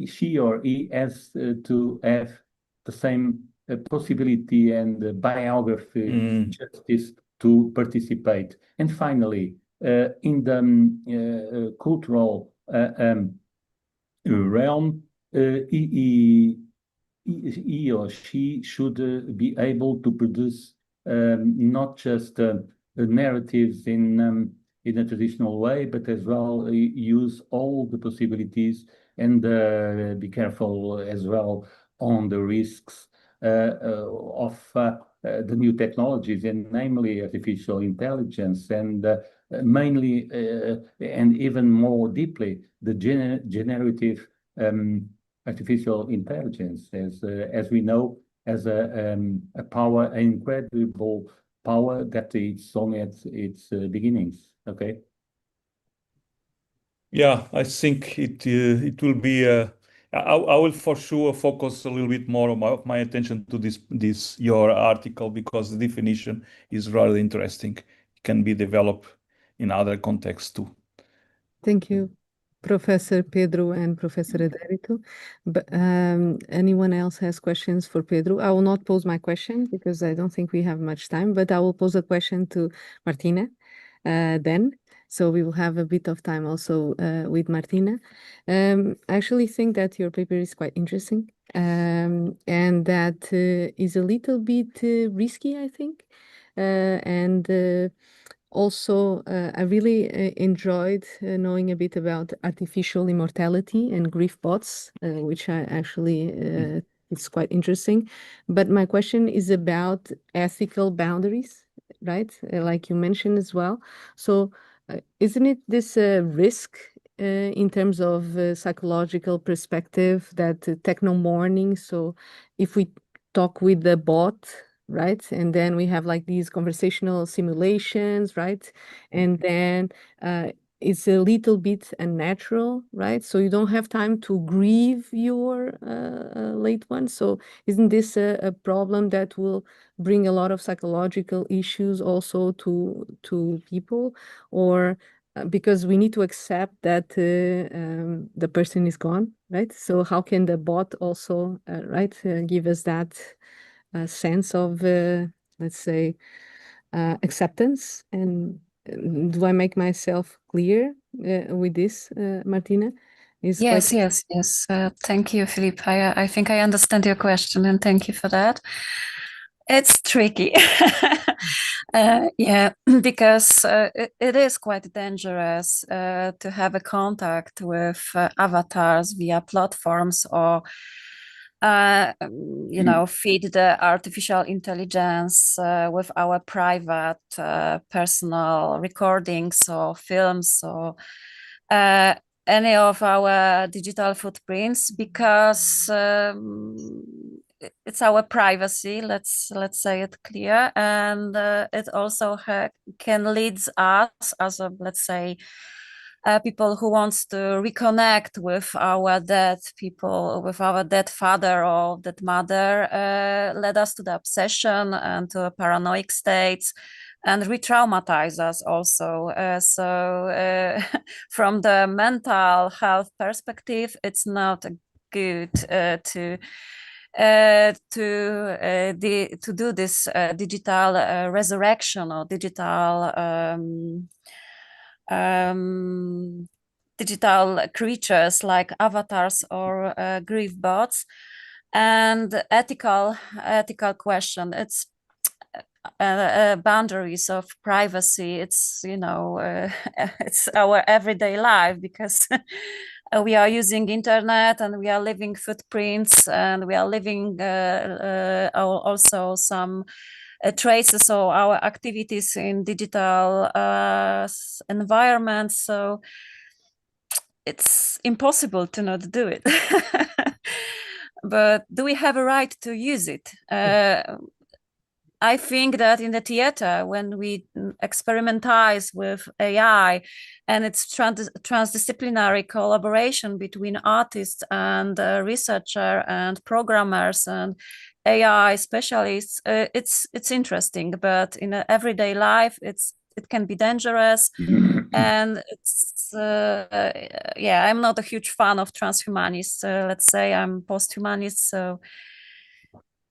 she or he has to have the same possibility and biography justice to participate. And finally, in the cultural realm, he or she should be able to produce not just narratives in a traditional way, but as well use all the possibilities and be careful as well on the risks of the new technologies, and namely artificial intelligence, and mainly and even more deeply the generative artificial intelligence, as we know, as a power, an incredible power that it's only at its beginnings. Okay. Yeah, I think it will be. I will for sure focus a little bit more of my attention to this your article, because the definition is rather interesting. It can be developed in other contexts too. Thank you, Professor Pedro and Professor Adérito. But anyone else has questions for Pedro? I will not pose my question because I don't think we have much time, but I will pose a question to Martina then. So we will have a bit of time also with Martina. I actually think that your paper is quite interesting and that is a little bit risky, I think. Also, I really enjoyed knowing a bit about artificial immortality and grief bots, which I actually it's quite interesting. But my question is about ethical boundaries, right? Like you mentioned as well. So, isn't it this risk in terms of psychological perspective that techno mourning? So, if we talk with the bot, right? And then we have like these conversational simulations, right? And then it's a little bit unnatural, right? So you don't have time to grieve your late one. So isn't this a problem that will bring a lot of psychological issues also to people? Or because we need to accept that the person is gone, right? So how can the bot also, right, give us that sense of, let's say, acceptance? And do I make myself clear with this, Martina? Is Yes, quite yes. Thank you, Philippe. I think I understand your question, and thank you for that. It's tricky. Yeah, because it is quite dangerous to have a contact with avatars via platforms, or feed the artificial intelligence with our private personal recordings or films, or any of our digital footprints, because it's our privacy. Let's say it clear, and it also can lead us as a, let's say, people who wants to reconnect with our dead people, with our dead father or dead mother, led us to the obsession and to paranoid states and re-traumatize us also. From the mental health perspective, it's not good to do this digital resurrection or digital creatures like avatars or grief bots. And ethical question, it's boundaries of privacy. It's it's our everyday life, because we are using internet and we are leaving footprints and we are leaving also some traces of our activities in digital environments. So it's impossible to not do it. But do we have a right to use it? I think that in the theater, when we experimentize with AI and it's transdisciplinary collaboration between artists and researcher and programmers and AI specialists, it's interesting. But in everyday life, it can be dangerous, and it's I'm not a huge fan of transhumanists. Let's say I'm post-humanist, so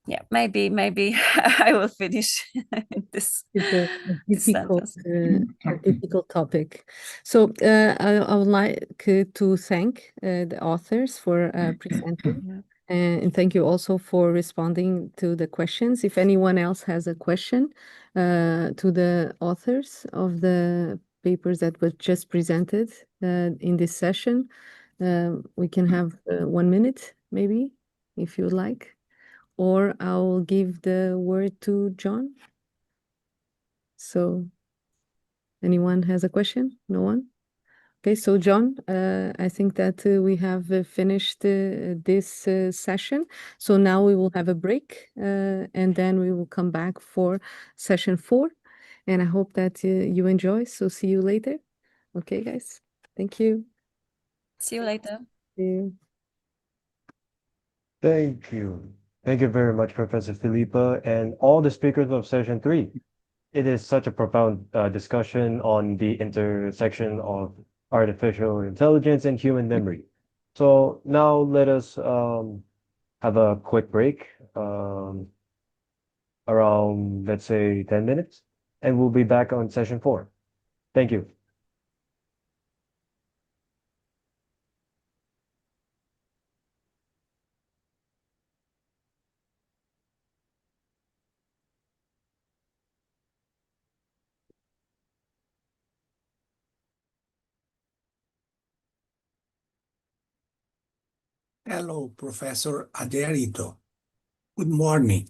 yeah, maybe I will finish in this, It's a this difficult, sentence. a difficult topic. So I would like to thank the authors for presenting. Yeah. And thank you also for responding to the questions. If anyone else has a question to the authors of the papers that were just presented in this session, we can have 1 minute, maybe, if you would like. Or I'll give the word to John. So anyone has a question? No one? Okay, so John, I think that we have finished this session. So now we will have a break and then we will come back for session 4. And I hope that you enjoy. So see you later. Okay, guys. Thank you. See you later. See you. Thank you. Thank you very much, Professor Filipa, and all the speakers of session 3. It is such a profound discussion on the intersection of artificial intelligence and human memory. So now let us have a quick break, around, let's say, 10 minutes, and we'll be back on session 4. Thank you. Hello, Professor Aderito. Good morning.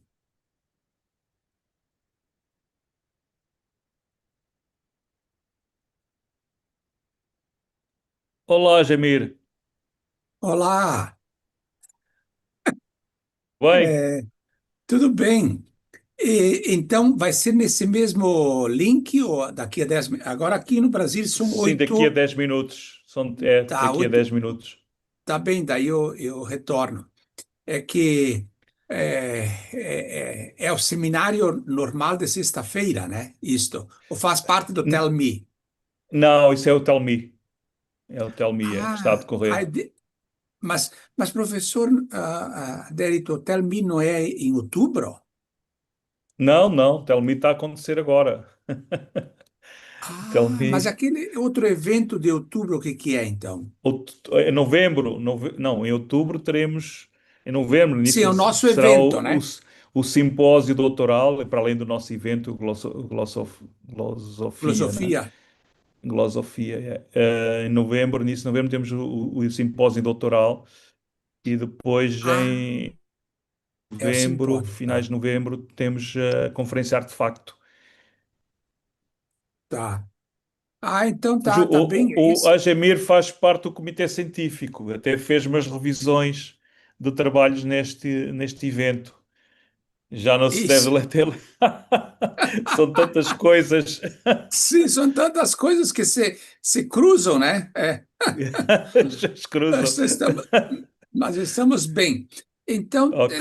Olá, Jamir. Olá, Bem, tudo bem? Então, vai ser nesse mesmo link ou daqui a 10 minutos? Agora aqui no Brasil são sim, daqui a 8, 10 minutos. tá, Daqui a 10 minutos. tá bem, daí eu retorno. É que é o seminário normal de sexta-feira, né? Isto. Ou faz parte do Tell Me? Não, isso é o Tell Me. É o Tell Me, que está a Ai, decorrer. mas professor Derito, Tell Me não é em outubro? Não, não, Tell Me está a acontecer agora. Tell Mas Me. aquele outro evento de outubro, o que que é então? Em novembro, não, em outubro teremos. Em novembro, Sim, é início o nosso será evento, né? o simpósio doutoral, e para além do nosso evento, Glosofia, né? Filosofia. Glosofia, é. Em novembro, início de novembro, temos o simpósio doutoral, e depois Ah, em é o novembro, simpósio, finais tá. de novembro, temos a conferência Artefacto. Tá. Ah, então tá bem. O Isso. Agemir faz parte do comitê científico, até fez umas revisões de trabalhos neste evento. Já não se deve Isso. ler São tantas coisas. Sim, são tantas coisas que se cruzam, né? Já se Nós cruzam. mas estamos bem. Então, Ok.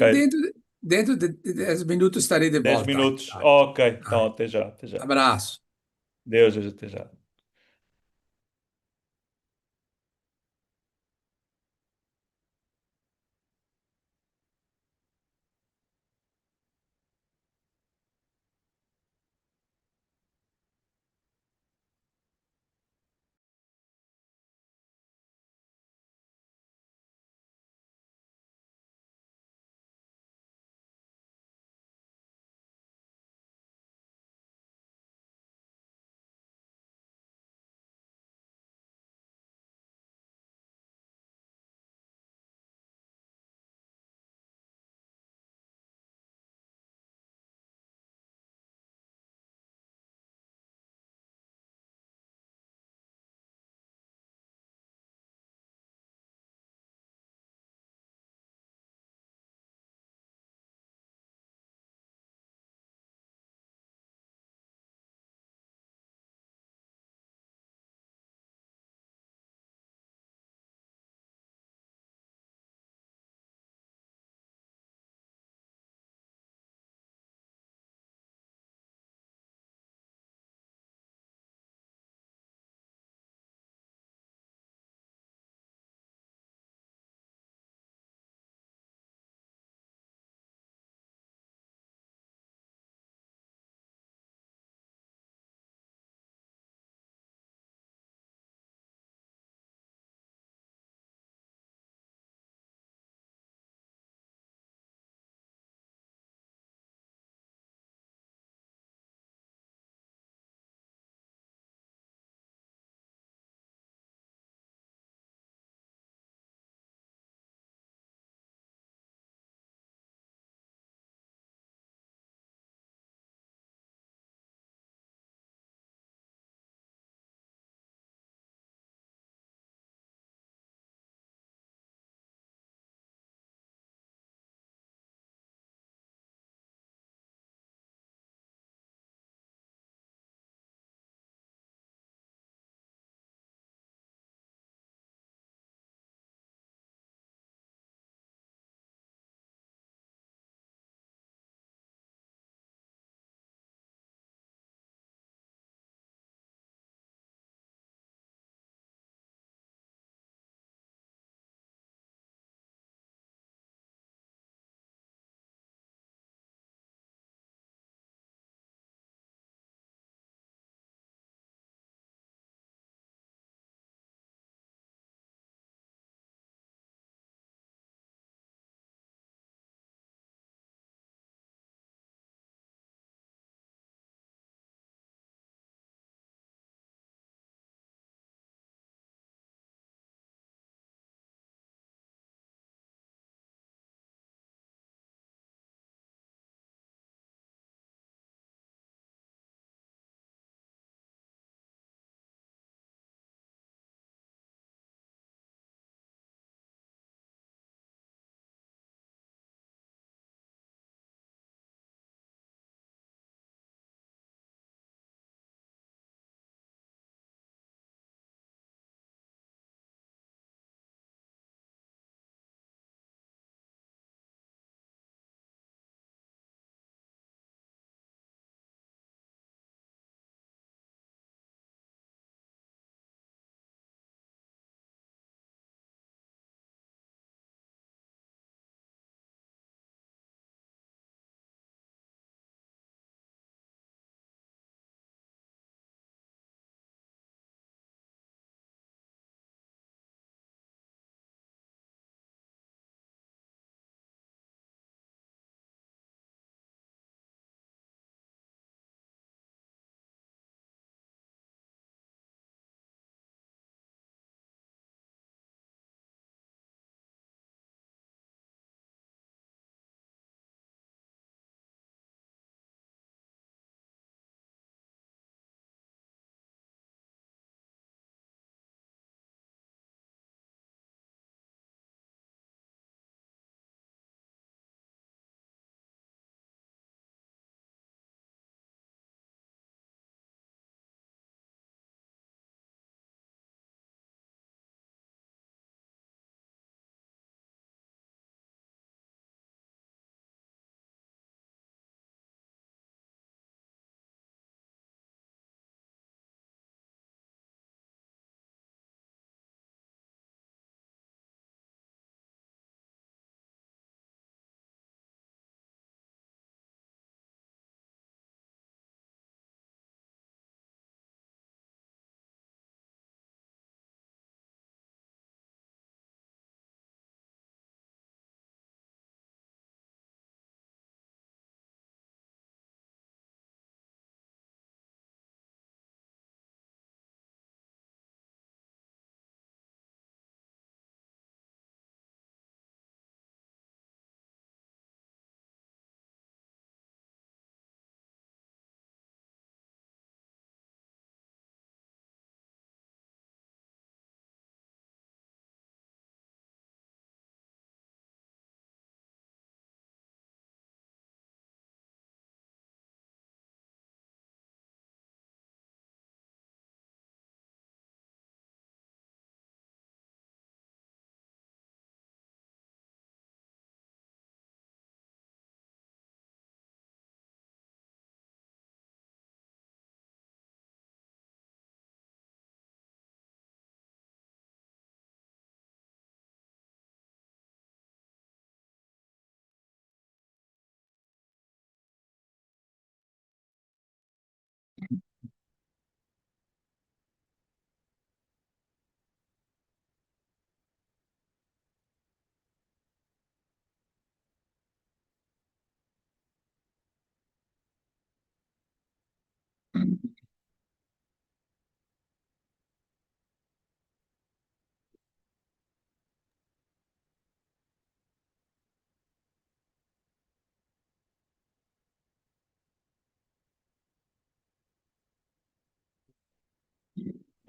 dentro de 10 minutos estarei de 10 volta aí, minutos. tá? Ok. Tá. Então, até já, até já. Abraço. Deus, até já.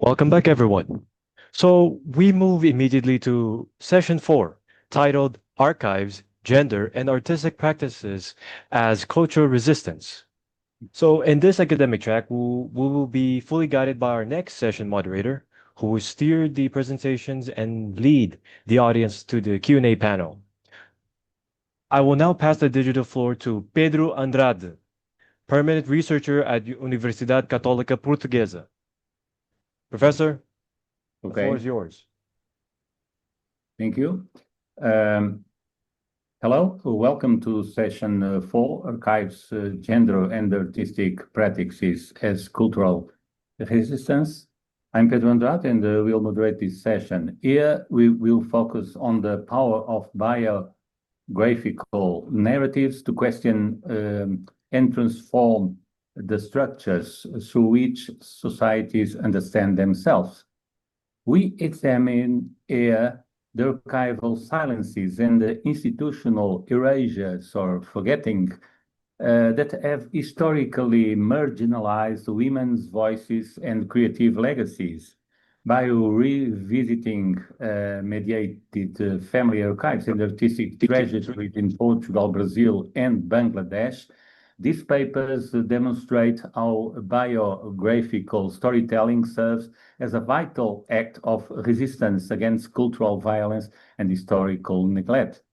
Welcome back, everyone. So we move immediately to session 4, titled Archives, Gender, and Artistic Practices as Cultural Resistance. So in this academic track, we will be fully guided by our next session moderator, who will steer the presentations and lead the audience to the Q&A panel. I will now pass the digital floor to Pedro Andrade, permanent researcher at Universidade Católica Portuguesa. Professor, the floor is yours. Thank you. Hello, welcome to session 4, Archives, Gender and Artistic Practices as Cultural Resistance. I'm Pedro Andrade and will moderate this session. Here we will focus on the power of biographical narratives to question and transform the structures through which societies understand themselves. We examine here the archival silences and the institutional erasures or forgetting that have historically marginalized women's voices and creative legacies. By revisiting mediated family archives and artistic treasures in Portugal, Brazil, and Bangladesh, these papers demonstrate how biographical storytelling serves as a vital act of resistance against cultural violence and historical neglect.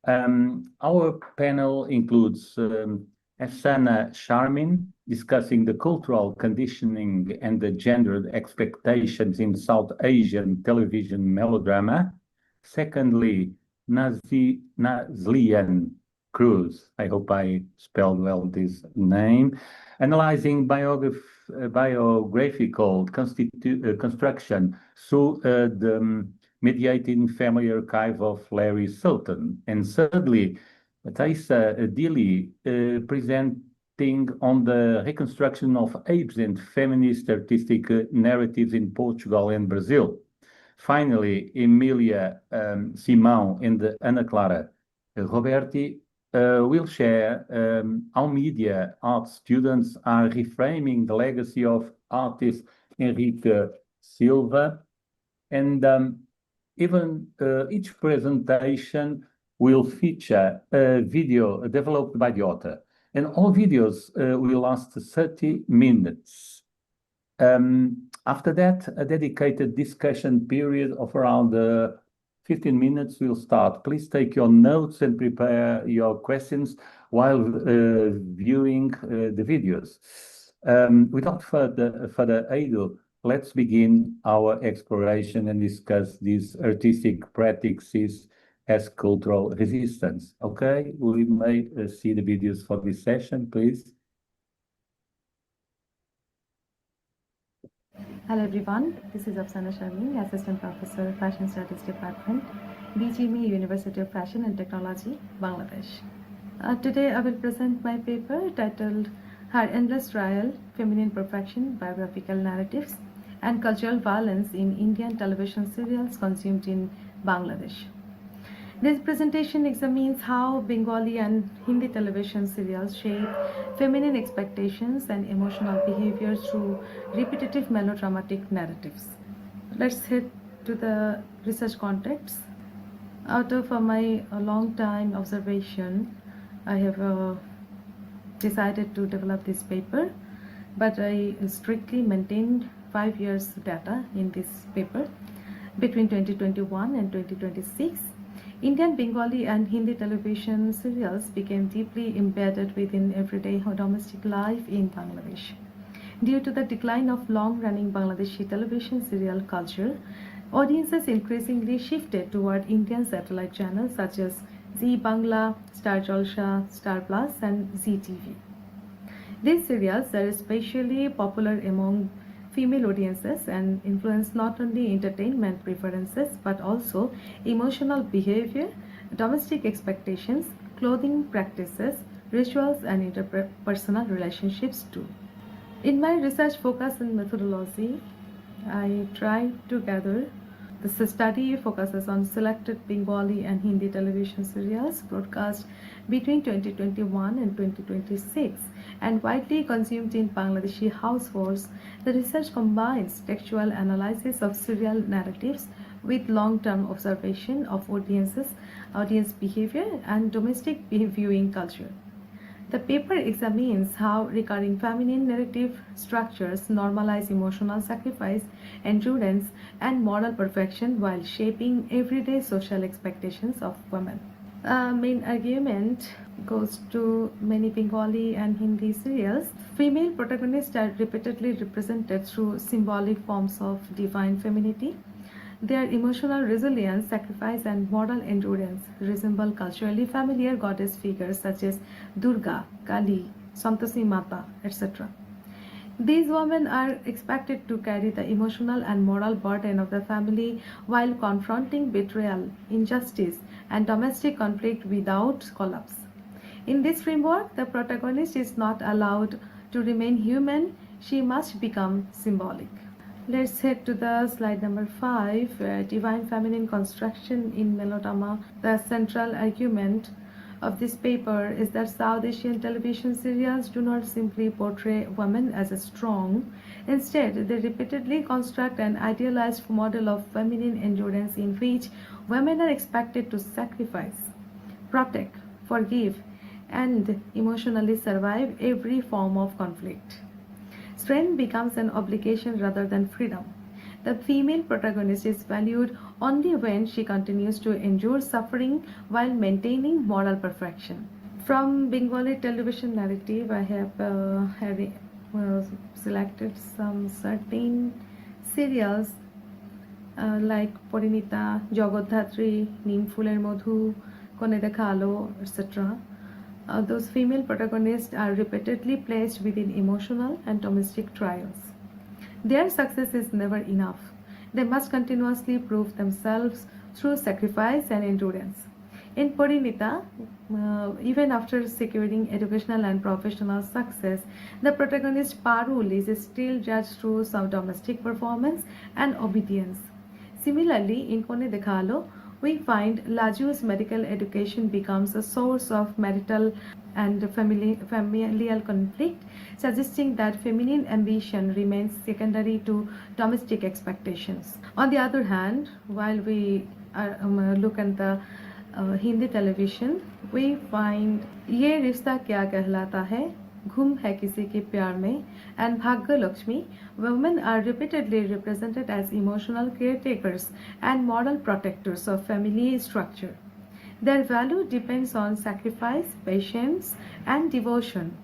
Our panel includes Afsana Sharmin, discussing the cultural conditioning and the gendered expectations in South Asian television melodrama. Secondly, Nazlian Cruz, I hope I spelled well this name, analyzing biographical construction through the mediating family archive of Larry Sultan. And thirdly, Thaisa Dili presenting on the reconstruction of absent feminist artistic narratives in Portugal and Brazil. Finally, Emilia Simão and Ana Clara Roberti will share how media art students are reframing the legacy of artist Henrique Silva. And each presentation will feature a video developed by the author. And all videos will last 30 minutes. After that, a dedicated discussion period of around 15 minutes will start. Please take your notes and prepare your questions while viewing the videos. Without further ado, let's begin our exploration and discuss these artistic practices as cultural resistance. Okay, we may see the videos for this session, please. Hello everyone, this is Afsana Sharmin, Assistant Professor, Fashion Studies Department, BGME University of Fashion and Technology, Bangladesh. Today I will present my paper titled Her Endless Trial, Feminine Perfection, Biographical Narratives and Cultural Violence in Indian Television Serials Consumed in Bangladesh. This presentation examines how Bengali and Hindi television serials shape feminine expectations and emotional behavior through repetitive melodramatic narratives. Let's head to the research context. Out of my long time observation, I have decided to develop this paper, but I strictly maintained 5 years data in this paper. Between 2021 and 2026, Indian, Bengali and Hindi television serials became deeply embedded within everyday domestic life in Bangladesh. Due to the decline of long-running Bangladeshi television serial culture, audiences increasingly shifted toward Indian satellite channels such as Zee Bangla, Star Jalsha, Star Plus and Zee TV. These serials are especially popular among female audiences and influence not only entertainment preferences but also emotional behavior, domestic expectations, clothing practices, rituals and interpersonal relationships too. In my research focus and methodology, I tried to gather This study focuses on selected Bengali and Hindi television serials broadcast between 2021 and 2026 and widely consumed in Bangladeshi households. The research combines textual analysis of serial narratives with long-term observation of audience behavior, and domestic viewing culture. The paper examines how recurring feminine narrative structures normalize emotional sacrifice, endurance, and moral perfection while shaping everyday social expectations of women. Main argument goes to many Bengali and Hindi serials. Female protagonists are repeatedly represented through symbolic forms of divine femininity. Their emotional resilience, sacrifice, and moral endurance resemble culturally familiar goddess figures such as Durga, Kali, Santosi Mata, etc. These women are expected to carry the emotional and moral burden of the family while confronting betrayal, injustice, and domestic conflict without collapse. In this framework, the protagonist is not allowed to remain human, she must become symbolic. Let's head to the slide number 5, divine feminine construction in melodrama. The central argument of this paper is that South Asian television serials do not simply portray women as strong. Instead, they repeatedly construct an idealized model of feminine endurance in which women are expected to sacrifice, protect, forgive, and emotionally survive every form of conflict. Strength becomes an obligation rather than freedom. The female protagonist is valued only when she continues to endure suffering while maintaining moral perfection. From Bengali television narrative, I have selected some certain serials like Porinita, Jagodhatri, Neemfuler Modhu, Kone Dekha Alo, etc. Those female protagonists are repeatedly placed within emotional and domestic trials. Their success is never enough. They must continuously prove themselves through sacrifice and endurance. In Porinita, even after securing educational and professional success, the protagonist Parul is still judged through some domestic performance and obedience. Similarly, in Kone Dekha Alo, we find Laju's medical education becomes a source of marital and familial conflict, suggesting that feminine ambition remains secondary to domestic expectations. On the other hand, while we look at the Hindi television, we find ये रिश्ता क्या कहलाता है, घूम है किसी के प्यार में, and Bhagya Lakshmi. Women are repeatedly represented as emotional caretakers and moral protectors of family structure. Their value depends on sacrifice, patience, and devotion.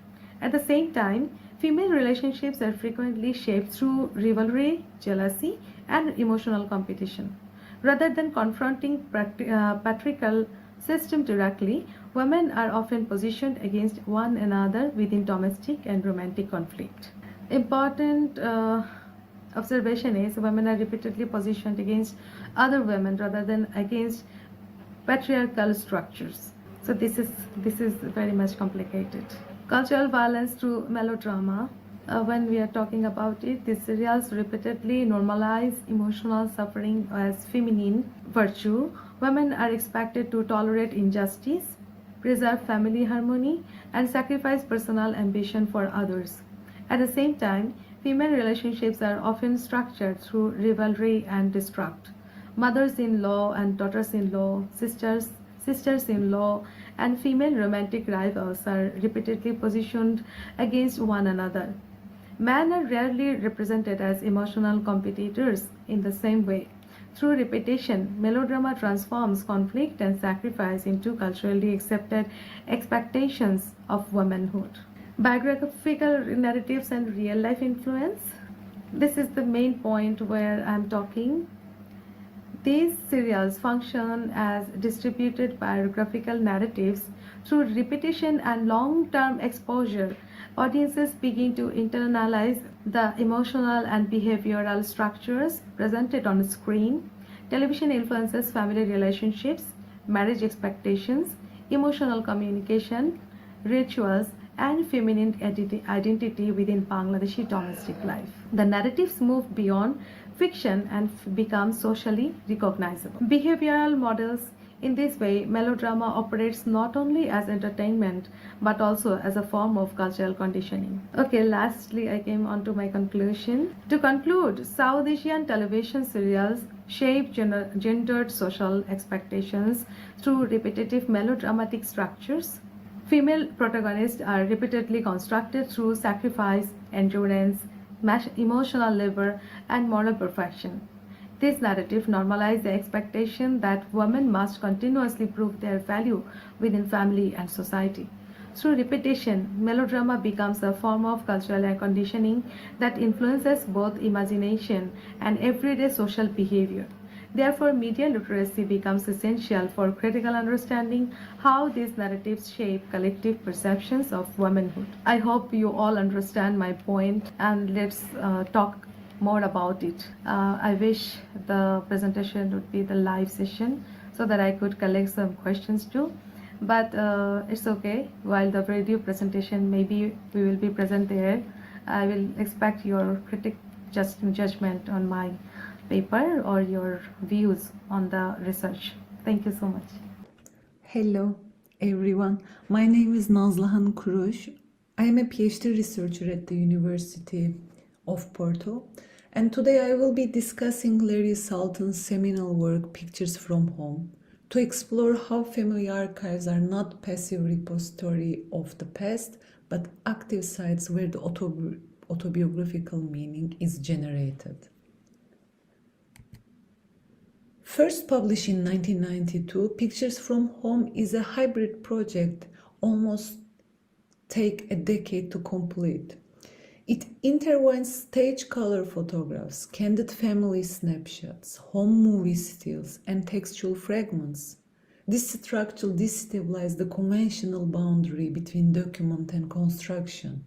At the same time, female relationships are frequently shaped through rivalry, jealousy, and emotional competition. Rather than confronting patriarchal system directly, women are often positioned against one another within domestic and romantic conflict. Important observation is women are repeatedly positioned against other women rather than against patriarchal structures. So this is very much complicated. Cultural violence through melodrama. When we are talking about it, these serials repeatedly normalize emotional suffering as feminine virtue. Women are expected to tolerate injustice, preserve family harmony, and sacrifice personal ambition for others. At the same time, female relationships are often structured through rivalry and distrust. Mothers-in-law and daughters-in-law, sisters-in-law, and female romantic rivals are repeatedly positioned against one another. Men are rarely represented as emotional competitors in the same way. Through repetition, melodrama transforms conflict and sacrifice into culturally accepted expectations of womanhood. Biographical narratives and real-life influence. This is the main point where I'm talking. These serials function as distributed biographical narratives. Through repetition and long-term exposure, audiences begin to internalize the emotional and behavioral structures presented on screen. Television influences family relationships, marriage expectations, emotional communication, rituals, and feminine identity within Bangladeshi domestic life. The narratives move beyond fiction and become socially recognizable. Behavioral models. In this way, melodrama operates not only as entertainment but also as a form of cultural conditioning. Okay, lastly, I came on to my conclusion. To conclude, South Asian television serials shape gendered social expectations through repetitive melodramatic structures. Female protagonists are repeatedly constructed through sacrifice, endurance, emotional labor, and moral perfection. This narrative normalizes the expectation that women must continuously prove their value within family and society. Through repetition, melodrama becomes a form of cultural conditioning that influences both imagination and everyday social behavior. Therefore, media literacy becomes essential for critical understanding how these narratives shape collective perceptions of womanhood. I hope you all understand my point, and let's talk more about it. I wish the presentation would be the live session so that I could collect some questions too. But it's okay. While the video presentation, maybe we will be present there. I will expect your judgment on my paper or your views on the research. Thank you so much. Hello, everyone. My name is Nazlıhan Kuruş. I am a PhD researcher at the University of Porto, and today I will be discussing Larry Salton's seminal work, Pictures from Home, to explore how family archives are not passive repository of the past, but active sites where the autobiographical meaning is generated. First published in 1992, Pictures from Home is a hybrid project almost take a decade to complete. It intertwines stage color photographs, candid family snapshots, home movie stills, and textual fragments. This structure destabilizes the conventional boundary between document and construction.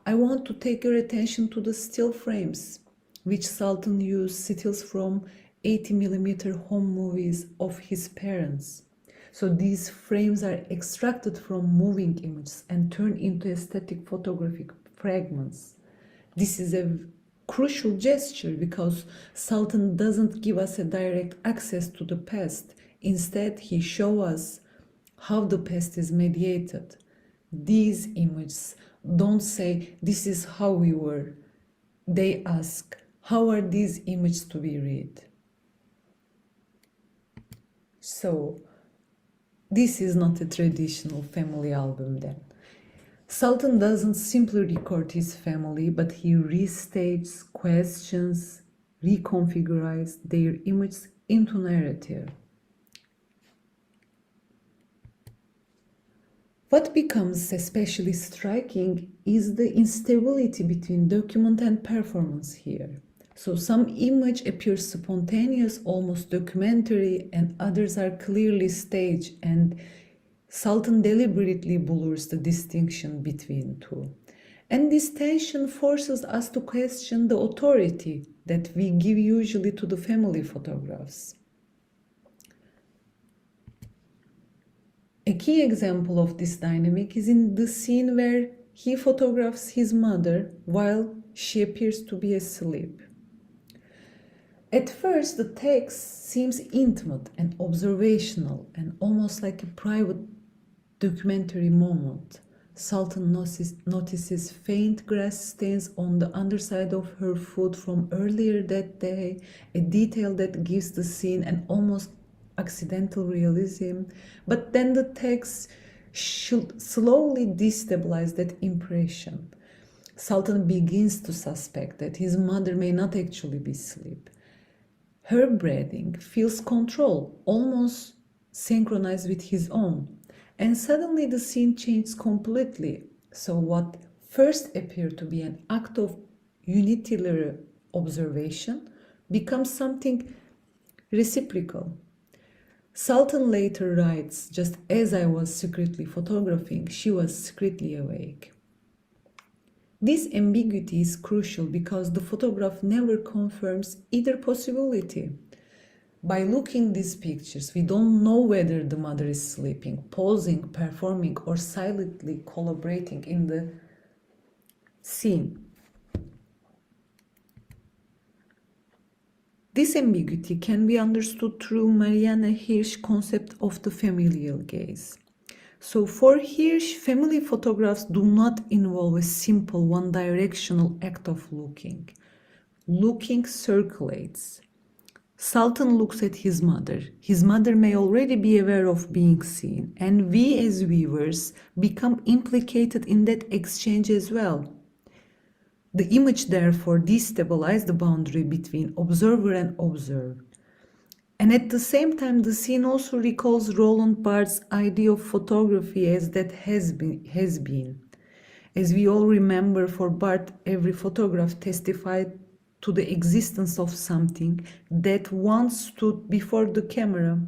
I want to take your attention to the still frames, which Salton used stills from 80mm home movies of his parents. So these frames are extracted from moving images and turned into static photographic fragments. This is a crucial gesture because Salton doesn't give us a direct access to the past. Instead, he shows us how the past is mediated. These images don't say, this is how we were. They ask, how are these images to be read? So, this is not a traditional family album then. Salton doesn't simply record his family, but he restages, questions, reconfigures their images into narrative. What becomes especially striking is the instability between document and performance here. So some image appears spontaneous, almost documentary, and others are clearly staged, and Salton deliberately blurs the distinction between two. And this tension forces us to question the authority that we give usually to the family photographs. A key example of this dynamic is in the scene where he photographs his mother while she appears to be asleep. At first, the text seems intimate and observational and almost like a private documentary moment. Salton notices faint grass stains on the underside of her foot from earlier that day, a detail that gives the scene an almost accidental realism, but then the text should slowly destabilize that impression. Salton begins to suspect that his mother may not actually be asleep. Her breathing feels controlled, almost synchronized with his own. And suddenly the scene changes completely. So what first appeared to be an act of unilateral observation becomes something reciprocal. Salton later writes, just as I was secretly photographing, she was secretly awake. This ambiguity is crucial because the photograph never confirms either possibility. By looking at these pictures, we don't know whether the mother is sleeping, posing, performing, or silently collaborating in the scene. This ambiguity can be understood through Marianne Hirsch's concept of the familial gaze. So for Hirsch, family photographs do not involve a simple one-directional act of looking. Looking circulates. Sultan looks at his mother. His mother may already be aware of being seen, and we as viewers become implicated in that exchange as well. The image therefore destabilizes the boundary between observer and observed. And at the same time, the scene also recalls Roland Barthes' idea of photography as that has been. As we all remember, for Barthes, every photograph testified to the existence of something that once stood before the camera.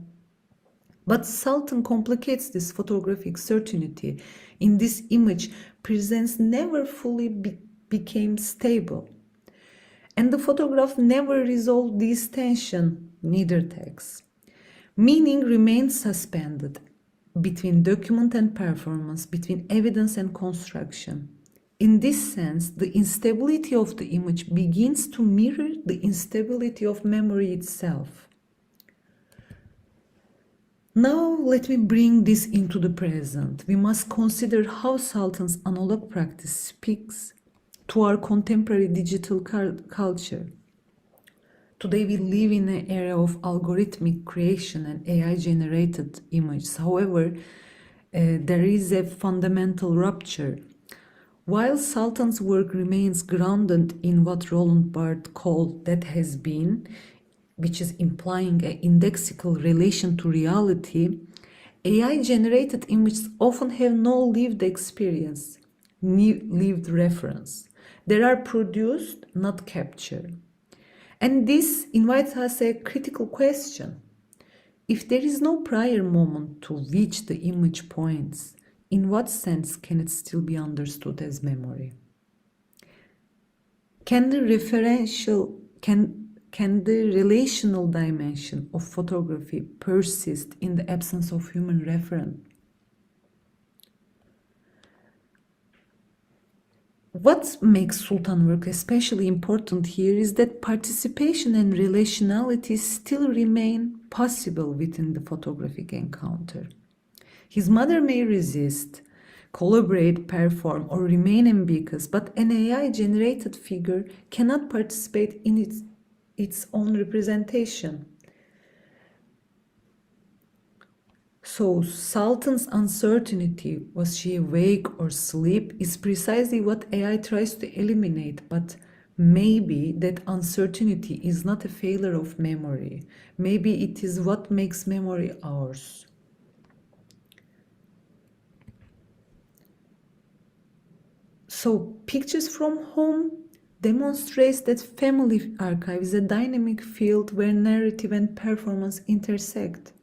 But Sultan complicates this photographic certainty. In this image, presence never fully became stable. And the photograph never resolved this tension, neither text. Meaning remains suspended between document and performance, between evidence and construction. In this sense, the instability of the image begins to mirror the instability of memory itself. Now let me bring this into the present. We must consider how Sultan's analog practice speaks to our contemporary digital culture. Today we live in an era of algorithmic creation and AI-generated images. However, there is a fundamental rupture. While Sultan's work remains grounded in what Roland Barthes called that has been, which is implying an indexical relation to reality, AI-generated images often have no lived experience, lived reference. They are produced, not captured. And this invites us a critical question. If there is no prior moment to which the image points, in what sense can it still be understood as memory? Can the relational dimension of photography persist in the absence of human reference? What makes Sultan work especially important here is that participation and relationality still remain possible within the photographic encounter. His mother may resist, collaborate, perform, or remain ambiguous, but an AI-generated figure cannot participate in its own representation. So Sultan's uncertainty, was she awake or asleep, is precisely what AI tries to eliminate, but maybe that uncertainty is not a failure of memory. Maybe it is what makes memory ours. So Pictures from Home demonstrates that family archive is a dynamic field where narrative and performance intersect.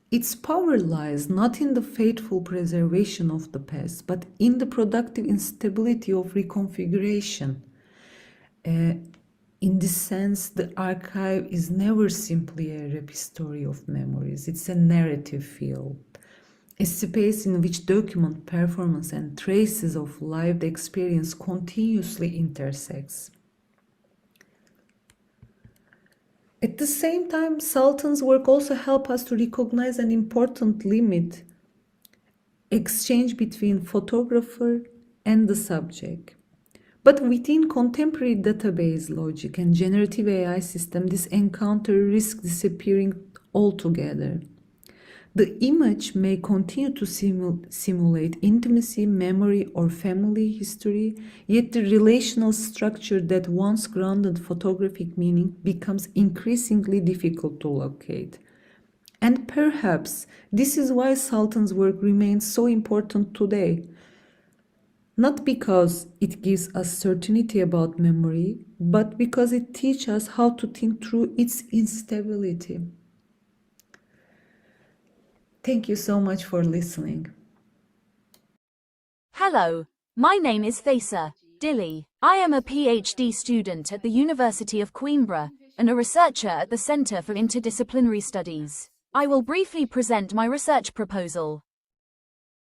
Its power lies not in the faithful preservation of the past, but in the productive instability of reconfiguration. In this sense, the archive is never simply a repository of memories. It's a narrative field, a space in which document, performance, and traces of lived experience continuously intersects. At the same time, Sultan's work also helps us to recognize an important limit, exchange between photographer and the subject. But within contemporary database logic and generative AI system, this encounter risks disappearing altogether. The image may continue to simulate intimacy, memory, or family history, yet the relational structure that once grounded photographic meaning becomes increasingly difficult to locate. And perhaps this is why Sultan's work remains so important today. Not because it gives us certainty about memory, but because it teaches us how to think through its instability. Thank you so much for listening. Hello, my name is Faisa Dilly. I am a PhD student at the University of Coimbra and a researcher at the Centre for Interdisciplinary Studies. I will briefly present my research proposal.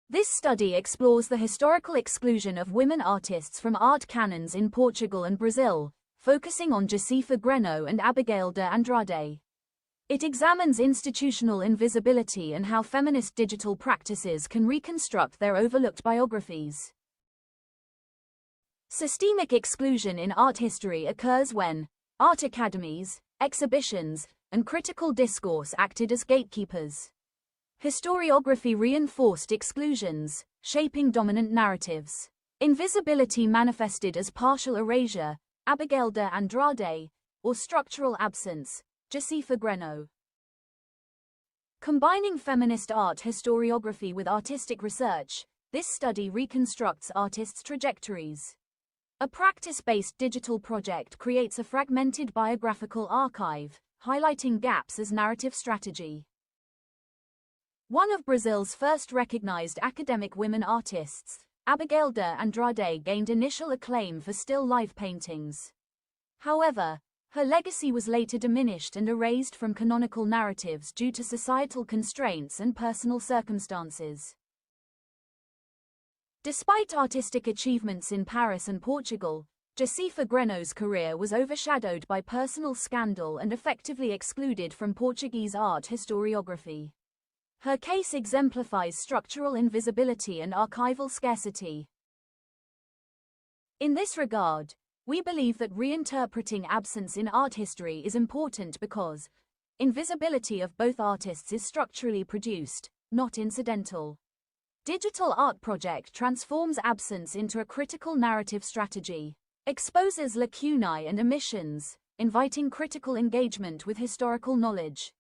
This study explores the historical exclusion of women artists from art canons in Portugal and Brazil, focusing on Josefa Greno and Abigail de Andrade. It examines institutional invisibility and how feminist digital practices can reconstruct their overlooked biographies. Systemic exclusion in art history occurs when art academies, exhibitions, and critical discourse acted as gatekeepers. Historiography reinforced exclusions, shaping dominant narratives. Invisibility manifested as partial erasure, Abigail de Andrade, or structural absence, Josefa Greno. Combining feminist art historiography with artistic research, this study reconstructs artists' trajectories. A practice-based digital project creates a fragmented biographical archive, highlighting gaps as narrative strategy. One of Brazil's first recognized academic women artists, Abigail de Andrade gained initial acclaim for still life paintings. However, her legacy was later diminished and erased from canonical narratives due to societal constraints and personal circumstances. Despite artistic achievements in Paris and Portugal, Josefa Greno's career was overshadowed by personal scandal and effectively excluded from Portuguese art historiography. Her case exemplifies structural invisibility and archival scarcity. In this regard, we believe that reinterpreting absence in art history is important because invisibility of both artists is structurally produced, not incidental. Digital Art Project transforms absence into a critical narrative strategy, exposes lacunae and omissions, inviting critical engagement with historical knowledge.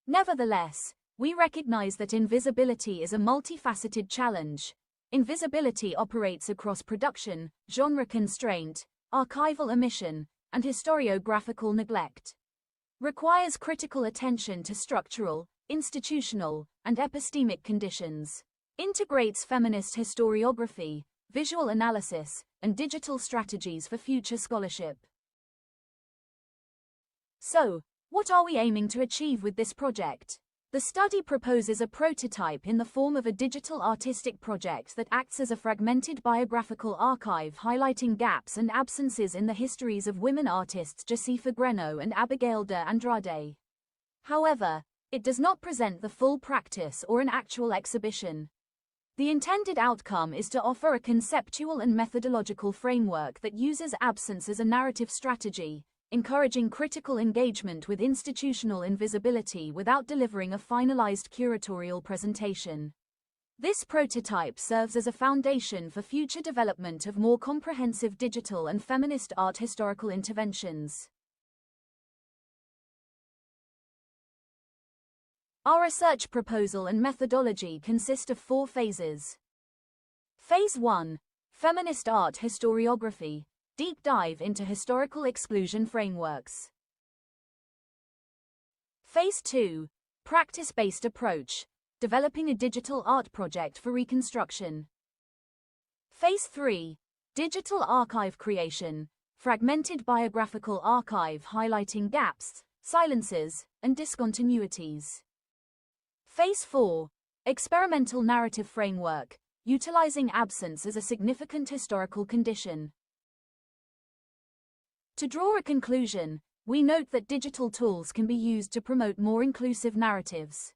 Nevertheless, we recognize that invisibility is a multifaceted challenge. Invisibility operates across production, genre constraint, archival omission, and historiographical neglect. Requires critical attention to structural, institutional, and epistemic conditions. Integrates feminist historiography, visual analysis, and digital strategies for future scholarship. So, what are we aiming to achieve with this project? The study proposes a prototype in the form of a digital artistic project that acts as a fragmented biographical archive highlighting gaps and absences in the histories of women artists Josefa Greno and Abigail de Andrade. However, it does not present the full practice or an actual exhibition. The intended outcome is to offer a conceptual and methodological framework that uses absence as a narrative strategy, encouraging critical engagement with institutional invisibility without delivering a finalized curatorial presentation. This prototype serves as a foundation for future development of more comprehensive digital and feminist art historical interventions. Our research proposal and methodology consist of 4 phases. Phase 1: Feminist Art Historiography. Deep dive into historical exclusion frameworks. Phase 2: Practice-based approach. Developing a digital art project for reconstruction. Phase 3: Digital archive creation. Fragmented biographical archive highlighting gaps, silences, and discontinuities. Phase 4: Experimental narrative framework. Utilizing absence as a significant historical condition. To draw a conclusion, we note that digital tools can be used to promote more inclusive narratives.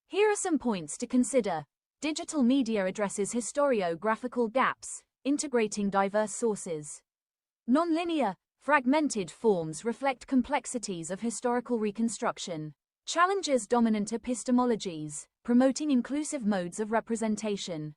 Here are some points to consider. Digital media addresses historiographical gaps, integrating diverse sources. Nonlinear, fragmented forms reflect complexities of historical reconstruction. Challenges dominant epistemologies, promoting inclusive modes of representation.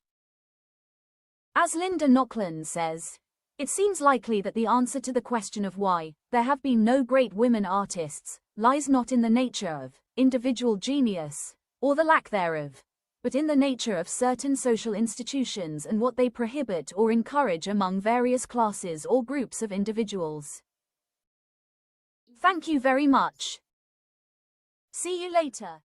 As Linda Nochlin says, it seems likely that the answer to the question of why there have been no great women artists lies not in the nature of individual genius, or the lack thereof, but in the nature of certain social institutions and what they prohibit or encourage among various classes or groups of individuals. Thank you very much. See you later.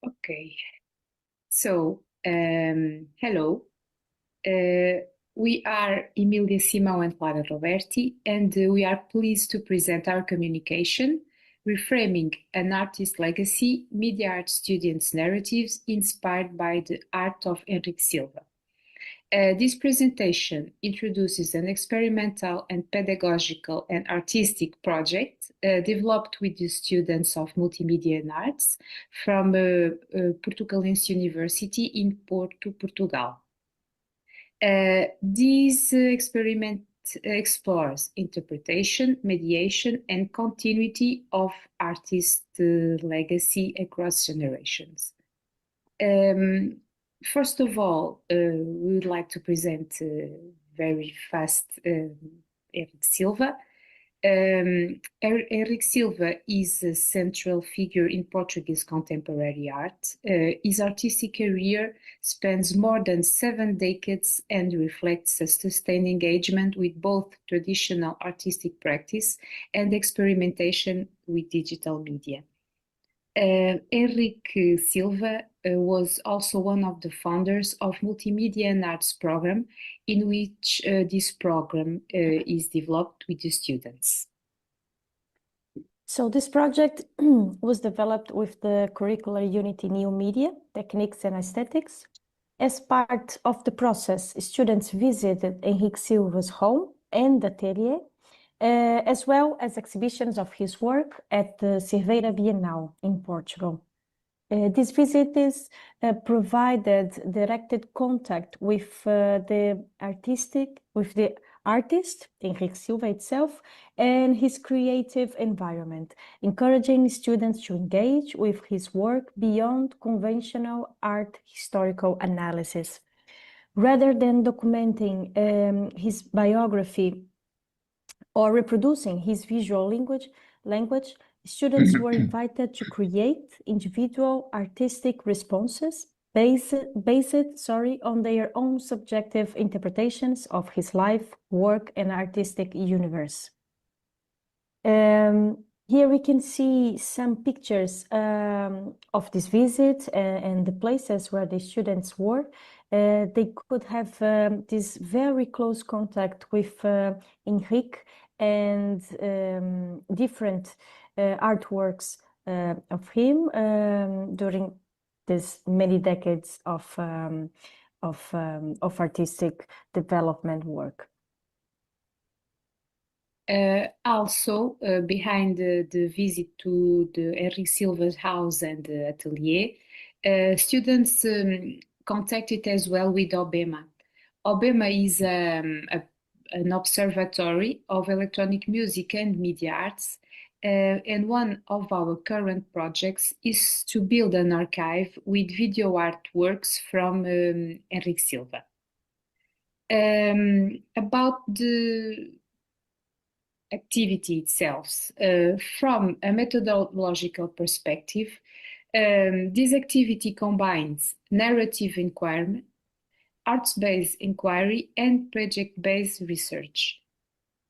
Okay, so hello. We are Emilia Simão and Clara Roberti, and we are pleased to present our communication Reframing an Artist's Legacy, Media Art Students' Narratives Inspired by the Art of Henrique Silva. This presentation introduces an experimental and pedagogical and artistic project developed with the students of Multimedia and Arts from Portugalense University in Porto, Portugal. This experiment explores interpretation, mediation, and continuity of artist legacy across generations. First of all, we would like to present very fast Henrique Silva. Henrique Silva is a central figure in Portuguese contemporary art. His artistic career spans more than 7 decades and reflects a sustained engagement with both traditional artistic practice and experimentation with digital media. Henrique Silva was also one of the founders of Multimedia and Arts program, in which this program is developed with the students. So this project was developed with the curricular unit in New Media, Techniques and Aesthetics. As part of the process, students visited Henrique Silva's home and atelier, as well as exhibitions of his work at the Cerveira Bienal in Portugal. These visits provided directed contact with the artist, Henrique Silva itself, and his creative environment, encouraging students to engage with his work beyond conventional art historical analysis. Rather than documenting his biography or reproducing his visual language, students were invited to create individual artistic responses based on their own subjective interpretations of his life, work, and artistic universe. Here we can see some pictures of this visit and the places where the students were. They could have this very close contact with Henrique and different artworks of him during this many decades of artistic development work. Also, behind the visit to the Henrique Silva's house and the atelier, students contacted as well with OBEMA. OBEMA is an observatory of electronic music and media arts, and one of our current projects is to build an archive with video artworks from Henrique Silva. About the activity itself, from a methodological perspective, this activity combines narrative inquiry, arts-based inquiry, and project-based research.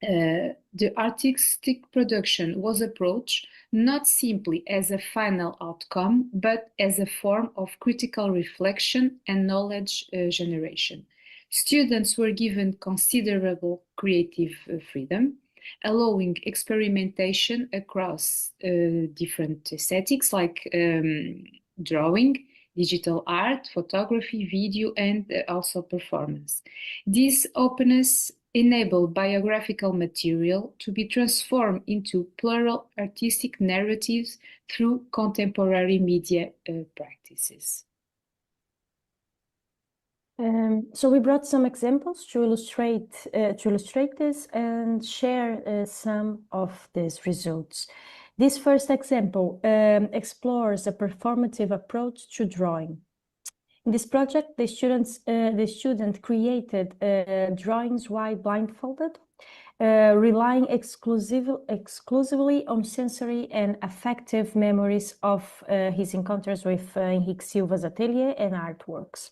The artistic production was approached not simply as a final outcome, but as a form of critical reflection and knowledge generation. Students were given considerable creative freedom, allowing experimentation across different aesthetics like drawing, digital art, photography, video, and also performance. This openness enabled biographical material to be transformed into plural artistic narratives through contemporary media practices. So we brought some examples to illustrate this and share some of these results. This first example explores a performative approach to drawing. In this project, the student created drawings while blindfolded, relying exclusively on sensory and affective memories of his encounters with Henrique Silva's atelier and artworks.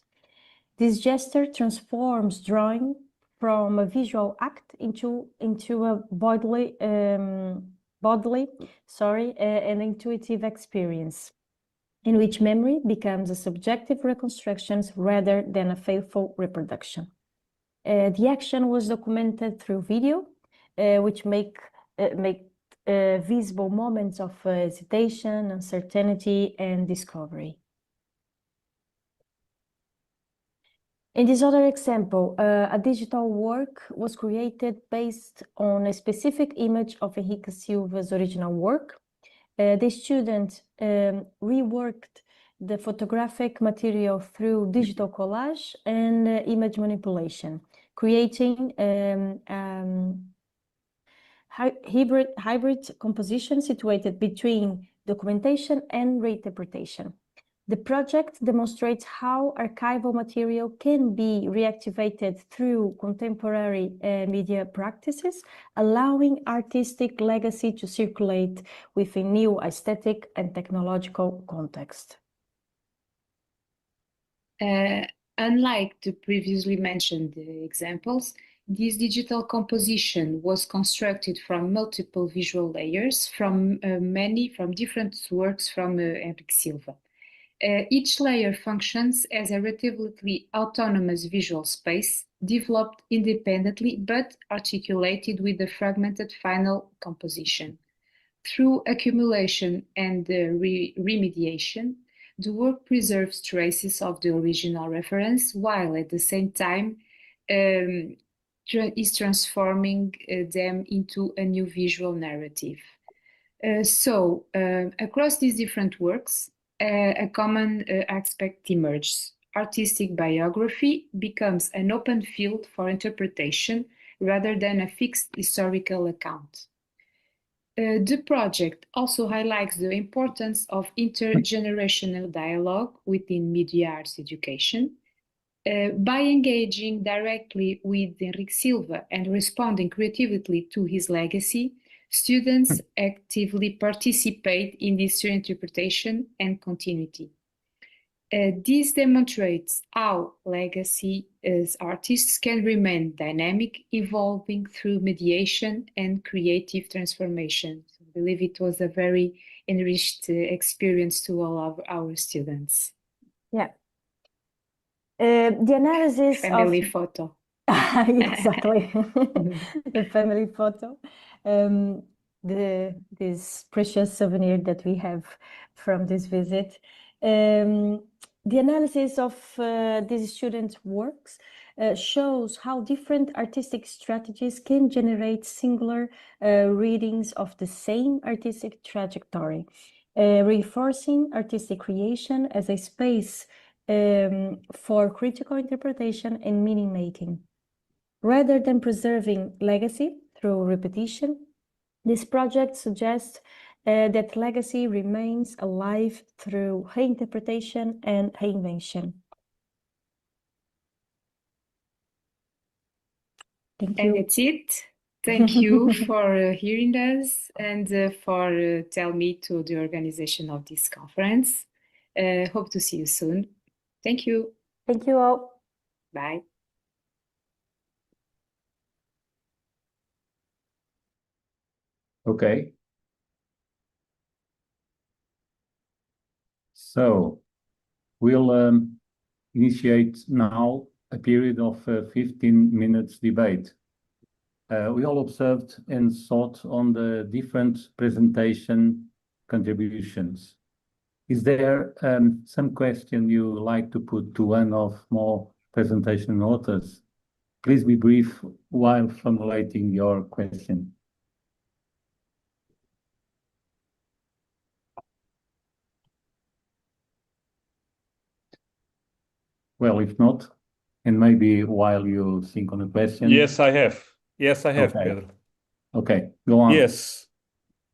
This gesture transforms drawing from a visual act into a bodily and intuitive experience, in which memory becomes a subjective reconstruction rather than a faithful reproduction. The action was documented through video, which made visible moments of hesitation, uncertainty, and discovery. In this other example, a digital work was created based on a specific image of Henrique Silva's original work. The student reworked the photographic material through digital collage and image manipulation, creating hybrid composition situated between documentation and reinterpretation. The project demonstrates how archival material can be reactivated through contemporary media practices, allowing artistic legacy to circulate with a new aesthetic and technological context. Unlike the previously mentioned examples, this digital composition was constructed from multiple visual layers from different works from Henrique Silva. Each layer functions as a relatively autonomous visual space, developed independently but articulated with a fragmented final composition. Through accumulation and remediation, the work preserves traces of the original reference, while at the same time is transforming them into a new visual narrative. Across these different works, a common aspect emerges. Artistic biography becomes an open field for interpretation rather than a fixed historical account. The project also highlights the importance of intergenerational dialogue within media arts education. By engaging directly with Henrique Silva and responding creatively to his legacy, students actively participate in this reinterpretation and continuity. This demonstrates how legacy as artists can remain dynamic, evolving through mediation and creative transformation. So I believe it was a very enriched experience to all of our students. Yeah. The analysis Family of photo. exactly the family photo, this precious souvenir that we have from this visit. The analysis of these students' works shows how different artistic strategies can generate singular readings of the same artistic trajectory, reinforcing artistic creation as a space for critical interpretation and meaning making. Rather than preserving legacy through repetition, this project suggests that legacy remains alive through reinterpretation and reinvention. Thank you. And that's it. Thank you for hearing us and for telling me to the organization of this conference. Hope to see you soon. Thank you. Thank you all. Bye. Okay. So we'll initiate now a period of 15 minutes debate. We all observed and thought on the different presentation contributions. Is there some question you like to put to one of more presentation authors? Please be brief while formulating your question. Well, if not, and maybe while you think on the question. Yes, I have. Yes, I have, Okay. Pedro. Okay, go on. Yes.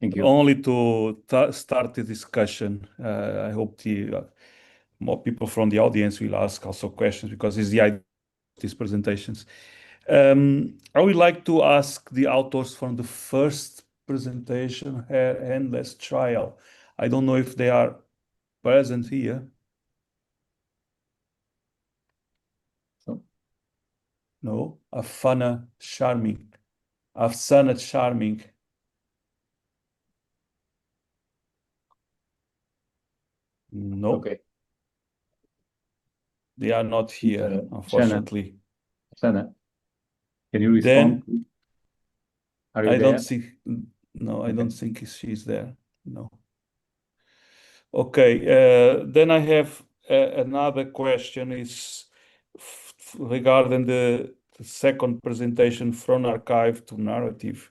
Thank you. Only to start the discussion. I hope the more people from the audience will ask also questions because it's the idea of these presentations. I would like to ask the authors from the first presentation, Endless Trial. I don't know if they are present here. No, Afsana Charming. No. Okay. They are not here, unfortunately. Sana, can you respond? Then Are you I there? don't see. No, I don't think she's there. No. Okay. Then I have another question is regarding the second presentation from archive to narrative.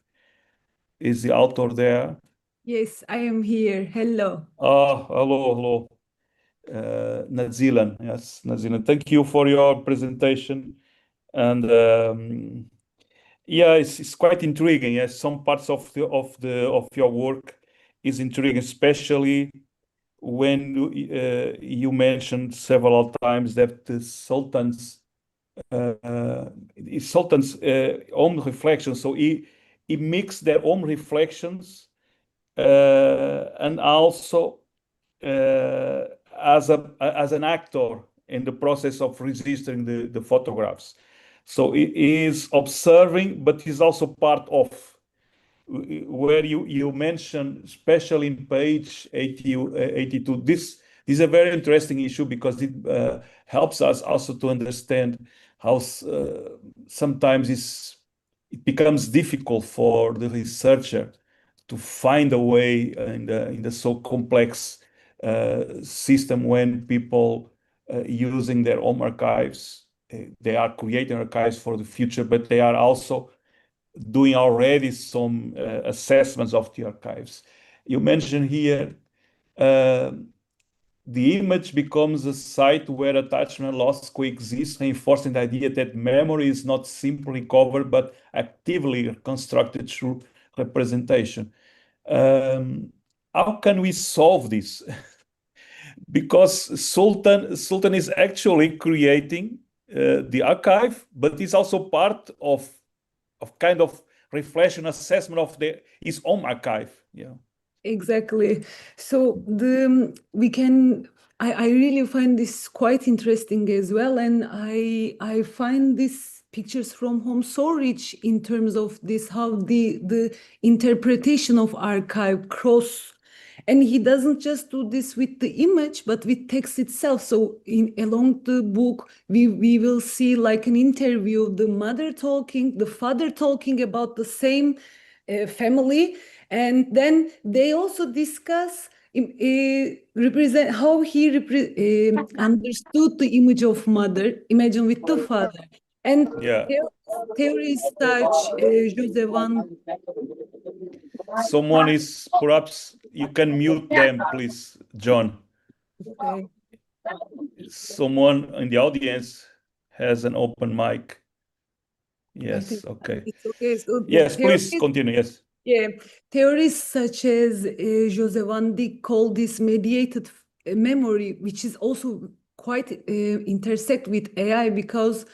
Is the author there? Yes, I am here. Hello. Hello. Nazilan. Yes, Nazilan. Thank you for your presentation. And yeah, it's quite intriguing. Yes, some parts of your work is intriguing, especially when you mentioned several times that the sultan's own reflections. So he mixed their own reflections and also as an actor in the process of registering the photographs. So he is observing, but he's also part of where you mentioned, especially in page 82. This is a very interesting issue because it helps us also to understand how sometimes it becomes difficult for the researcher to find a way in the so complex system when people using their own archives, they are creating archives for the future, but they are also doing already some assessments of the archives. You mentioned here the image becomes a site where attachment loss coexist, reinforcing the idea that memory is not simply recovered but actively reconstructed through representation. How can we solve this? Because Sultan is actually creating the archive, but is also part of kind of reflection assessment of his own archive. Yeah. Exactly. So I really find this quite interesting as well, and I find these pictures from home so rich in terms of this how the interpretation of archive cross, and he doesn't just do this with the image but with text itself. So in along the book we will see like an interview, the mother talking, the father talking about the same family, and then they also discuss represent how he understood the image of mother, imagine with the father. And Yeah. theories such Josevan. Someone is perhaps you can mute them, please, John. Okay. Someone in the audience has an open mic. Yes. Okay. It's okay. So Yes, please continue. Yes. Yeah, theories such as Jose Van Dyck call this mediated memory, which is also quite intersect with AI, because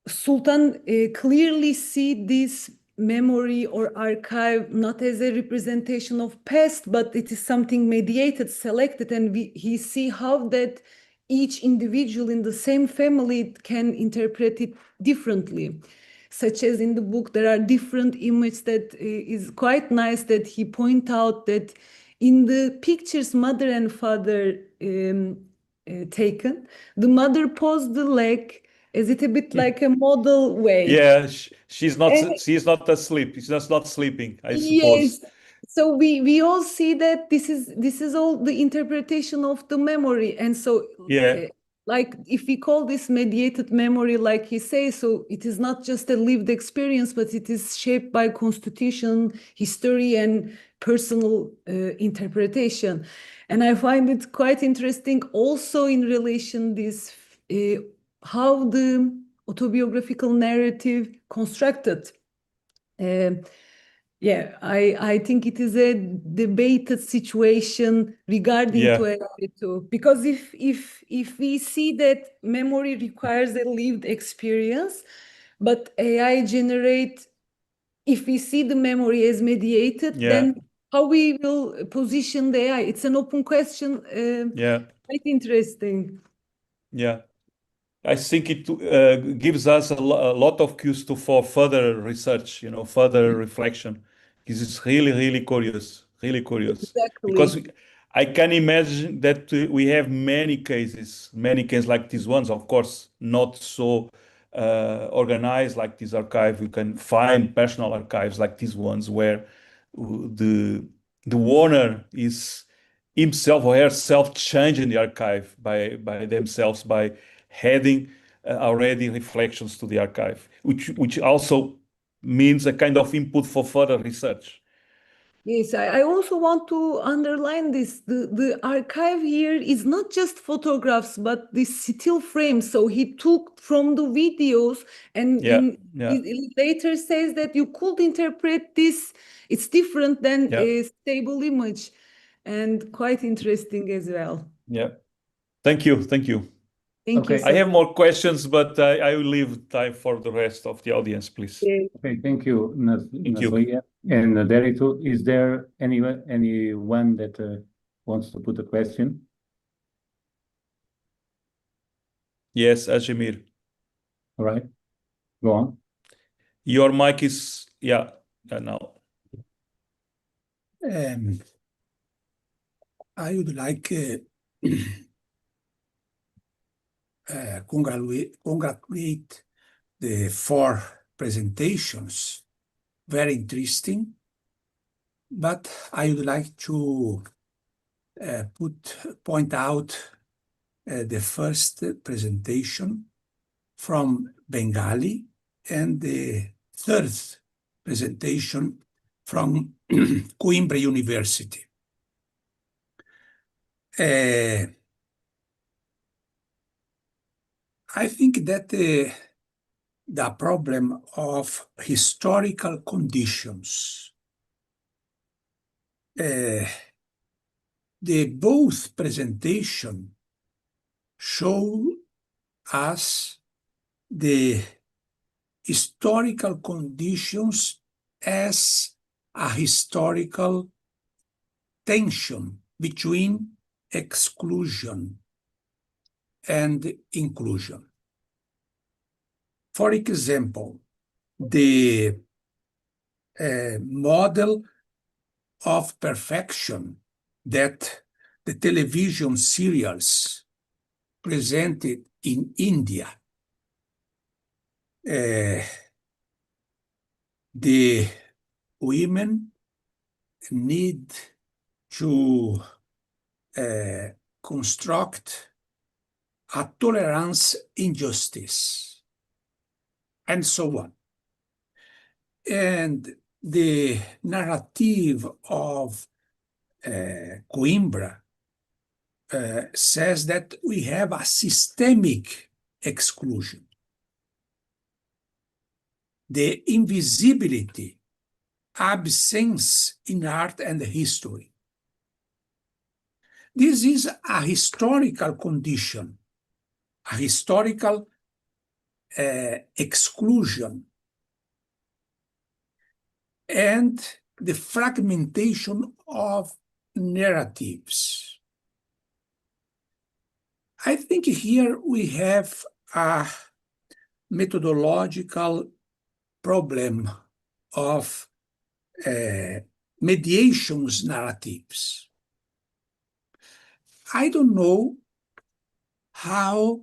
Sultan clearly see this memory or archive not as a representation of past, but it is something mediated, selected, and he see how that each individual in the same family can interpret it differently. Such as in the book, there are different images that is quite nice that he point out that in the pictures mother and father taken, the mother posed the leg as it a bit like a model way. Yeah, she's not asleep. She's just not sleeping, I suppose. Yes. So we all see that this is all the interpretation of the memory, and so Yeah. like if we call this mediated memory, like he says, so it is not just a lived experience, but it is shaped by constitution, history, and personal interpretation. And I find it quite interesting also in relation this how the autobiographical narrative constructed. Yeah, I think it is a debated situation regarding to AI too. Because if we see that memory requires a lived experience, but AI generate, if we see the memory as mediated, then how we will position the AI? It's an open question. Quite interesting. Yeah. I think it gives us a lot of cues for further research, further reflection. Because it's really, really curious, really curious. Exactly. Because I can imagine that we have many cases like these ones, of course, not so organized like this archive. You can find personal archives like these ones where the owner is himself or herself changing the archive by themselves by adding already reflections to the archive, which also means a kind of input for further research. Yes, I also want to underline this. The archive here is not just photographs, but the still frames. So he took from the videos, and it later says that you could interpret this. It's different than a stable image, and quite interesting as well. Yeah. Thank you. Thank you. Thank you. I have more questions, but I will leave time for the rest of the audience, please. Okay, thank you, Nazlia. And Derito, is there anyone that wants to put a question? Yes, Ajimir. All right, go on. Your mic is, now. I would like congratulate the 4 presentations. Very interesting. But I would like to point out the first presentation from Bengali and the third presentation from Coimbra University. I think that the problem of historical conditions, the both presentation show us the historical conditions as a historical tension between exclusion and inclusion. For example, the model of perfection that the television serials presented in India, the women need to construct a tolerance injustice, and so on. And the narrative of Coimbra says that we have a systemic exclusion. The invisibility, absence in art and history. This is a historical condition, a historical exclusion, and the fragmentation of narratives. I think here we have a methodological problem of mediations narratives. I don't know how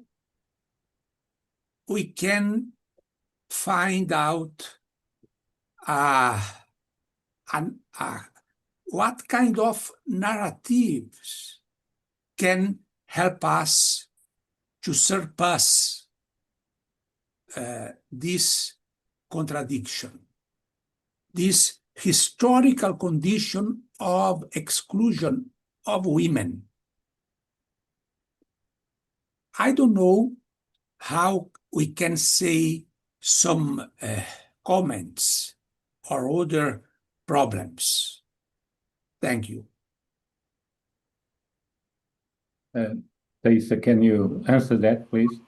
we can find out what kind of narratives can help us to surpass this contradiction, this historical condition of exclusion of women. I don't know how we can say some comments or other problems. Thank you. Thaisa, can you answer that, please?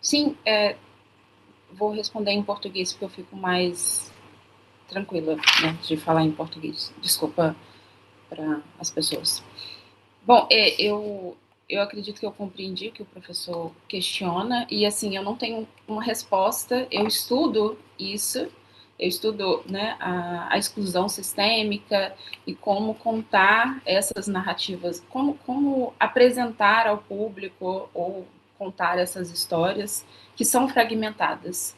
Sim, vou responder em português porque eu fico mais tranquila, né, de falar em português. Desculpa para as pessoas. Bom, eu acredito que eu compreendi o que o professor questiona e, assim, eu não tenho uma resposta. Eu estudo isso, eu estudo, né, a exclusão sistêmica e como contar essas narrativas, como apresentar ao público ou contar essas histórias que são fragmentadas.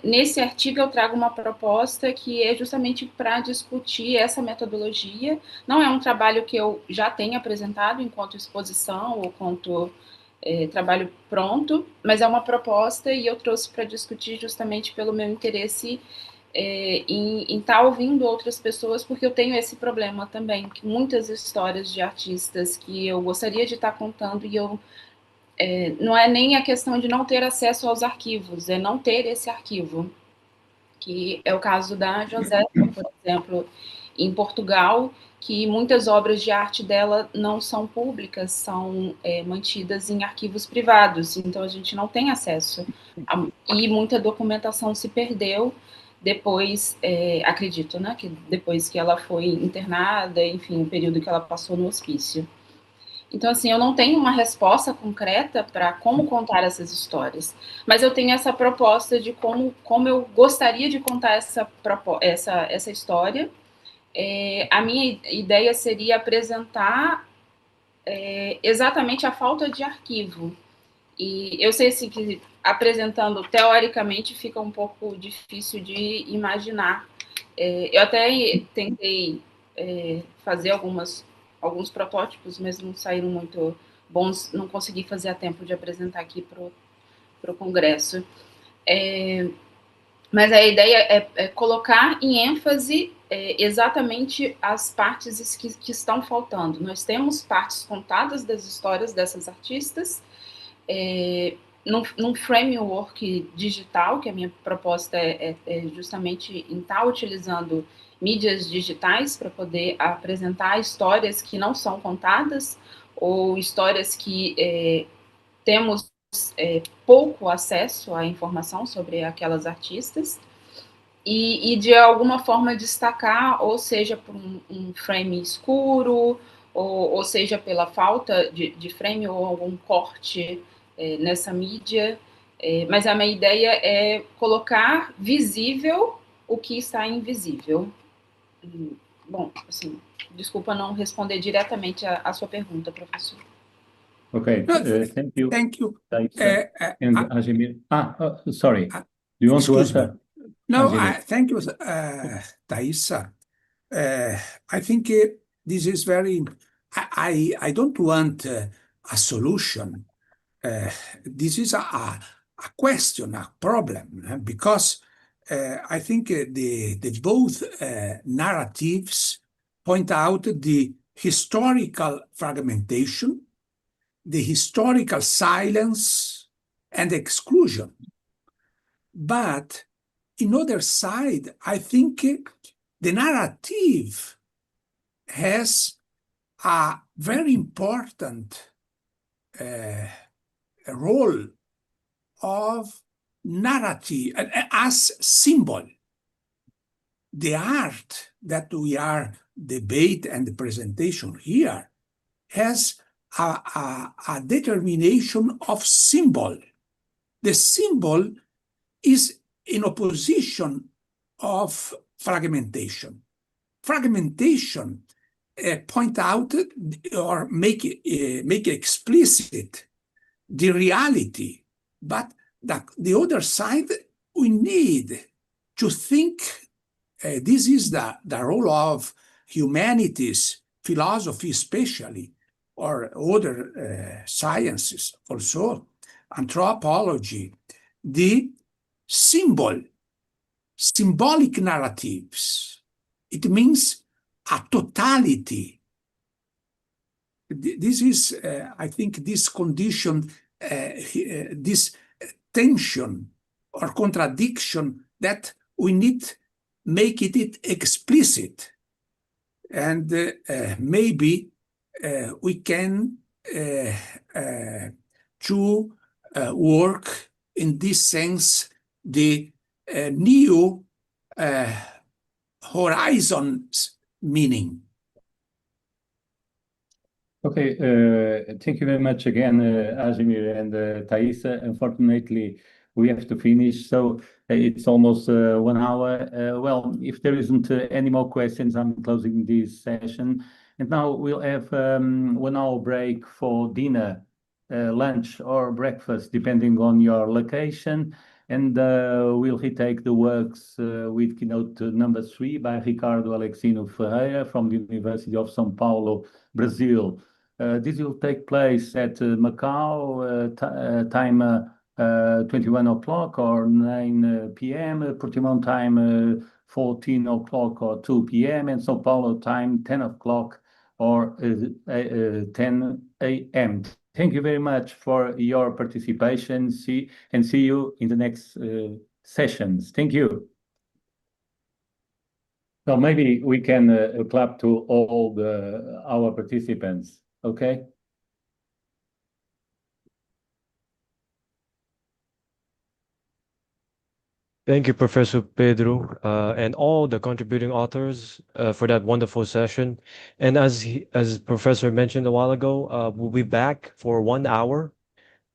Nesse artigo eu trago uma proposta que é justamente para discutir essa metodologia. Não é um trabalho que eu já tenha apresentado enquanto exposição ou quanto trabalho pronto, mas é uma proposta e eu trouxe para discutir justamente pelo meu interesse em estar ouvindo outras pessoas, porque eu tenho esse problema também, que muitas histórias de artistas que eu gostaria de estar contando e eu não é nem a questão de não ter acesso aos arquivos, é não ter esse arquivo, que é o caso da Josefa, por exemplo, em Portugal, que muitas obras de arte dela não são públicas, são mantidas em arquivos privados, então a gente não tem acesso, e muita documentação se perdeu depois, acredito, né, que depois que ela foi internada, enfim, o período que ela passou no hospício. Então, assim, eu não tenho uma resposta concreta para como contar essas histórias, mas eu tenho essa proposta de como eu gostaria de contar essa história. A minha ideia seria apresentar exatamente a falta de arquivo. E eu sei assim, que apresentando teoricamente fica um pouco difícil de imaginar. Eu até tentei fazer alguns protótipos, mas não saíram muito bons, não consegui fazer a tempo de apresentar aqui para o congresso. Mas a ideia é colocar em ênfase exatamente as partes que estão faltando. Nós temos partes contadas das histórias dessas artistas, num framework digital, que a minha proposta é justamente em estar utilizando mídias digitais para poder apresentar histórias que não são contadas, ou histórias que temos pouco acesso à informação sobre aquelas artistas, e de alguma forma destacar, ou seja, por um frame escuro, ou seja, pela falta de frame ou algum corte nessa mídia, mas a minha ideia é colocar visível o que está invisível. Bom, assim, desculpa não responder diretamente a sua pergunta, professor. Okay, thank you. Thank you. And Azimir. Sorry. Do you want to excuse me. answer? No, Azimir? thank you, Thaisa. I think this is very. I don't want a solution. This is a question, a problem, because I think the both narratives point out the historical fragmentation, the historical silence and exclusion. But in other side, I think the narrative has a very important role of narrative as symbol. The art that we are debate and the presentation here has a determination of symbol. The symbol is in opposition of fragmentation. Fragmentation point out or make explicit the reality, but the other side, we need to think. This is the role of humanities, philosophy especially, or other sciences also, anthropology, the symbolic narratives. It means a totality. This is, I think, this condition, this tension or contradiction that we need make it explicit. And maybe we can to work in this sense the new horizons meaning. Okay, thank you very much again, Azimir and Thaisa. Unfortunately, we have to finish, so it's almost 1 hour. Well, if there isn't any more questions, I'm closing this session. And now we'll have 1 hour break for dinner, lunch, or breakfast, depending on your location. And we'll retake the works with keynote number 3 by Ricardo Alexino Ferreira from the University of São Paulo, Brazil. This will take place at Macau, time 21 o'clock or 9 p.m., Portimão time 14 o'clock or 2 p.m., and São Paulo time 10 o'clock or 10 a.m. Thank you very much for your participation. See you in the next sessions. Thank you. So maybe we can clap to all our participants. Okay. Thank you, Professor Pedro, and all the contributing authors for that wonderful session. And as Professor mentioned a while ago, we'll be back for 1 hour.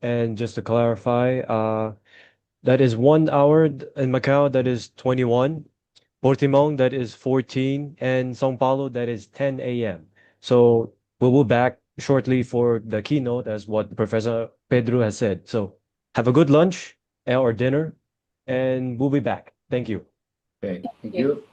And just to clarify, that is 1 hour in Macau, that is 21. Portimão, that is 14. And São Paulo, that is 10 a.m. So we'll be back shortly for the keynote, as what Professor Pedro has said. So have a good lunch or dinner, and we'll be back. Thank you. Okay, thank you.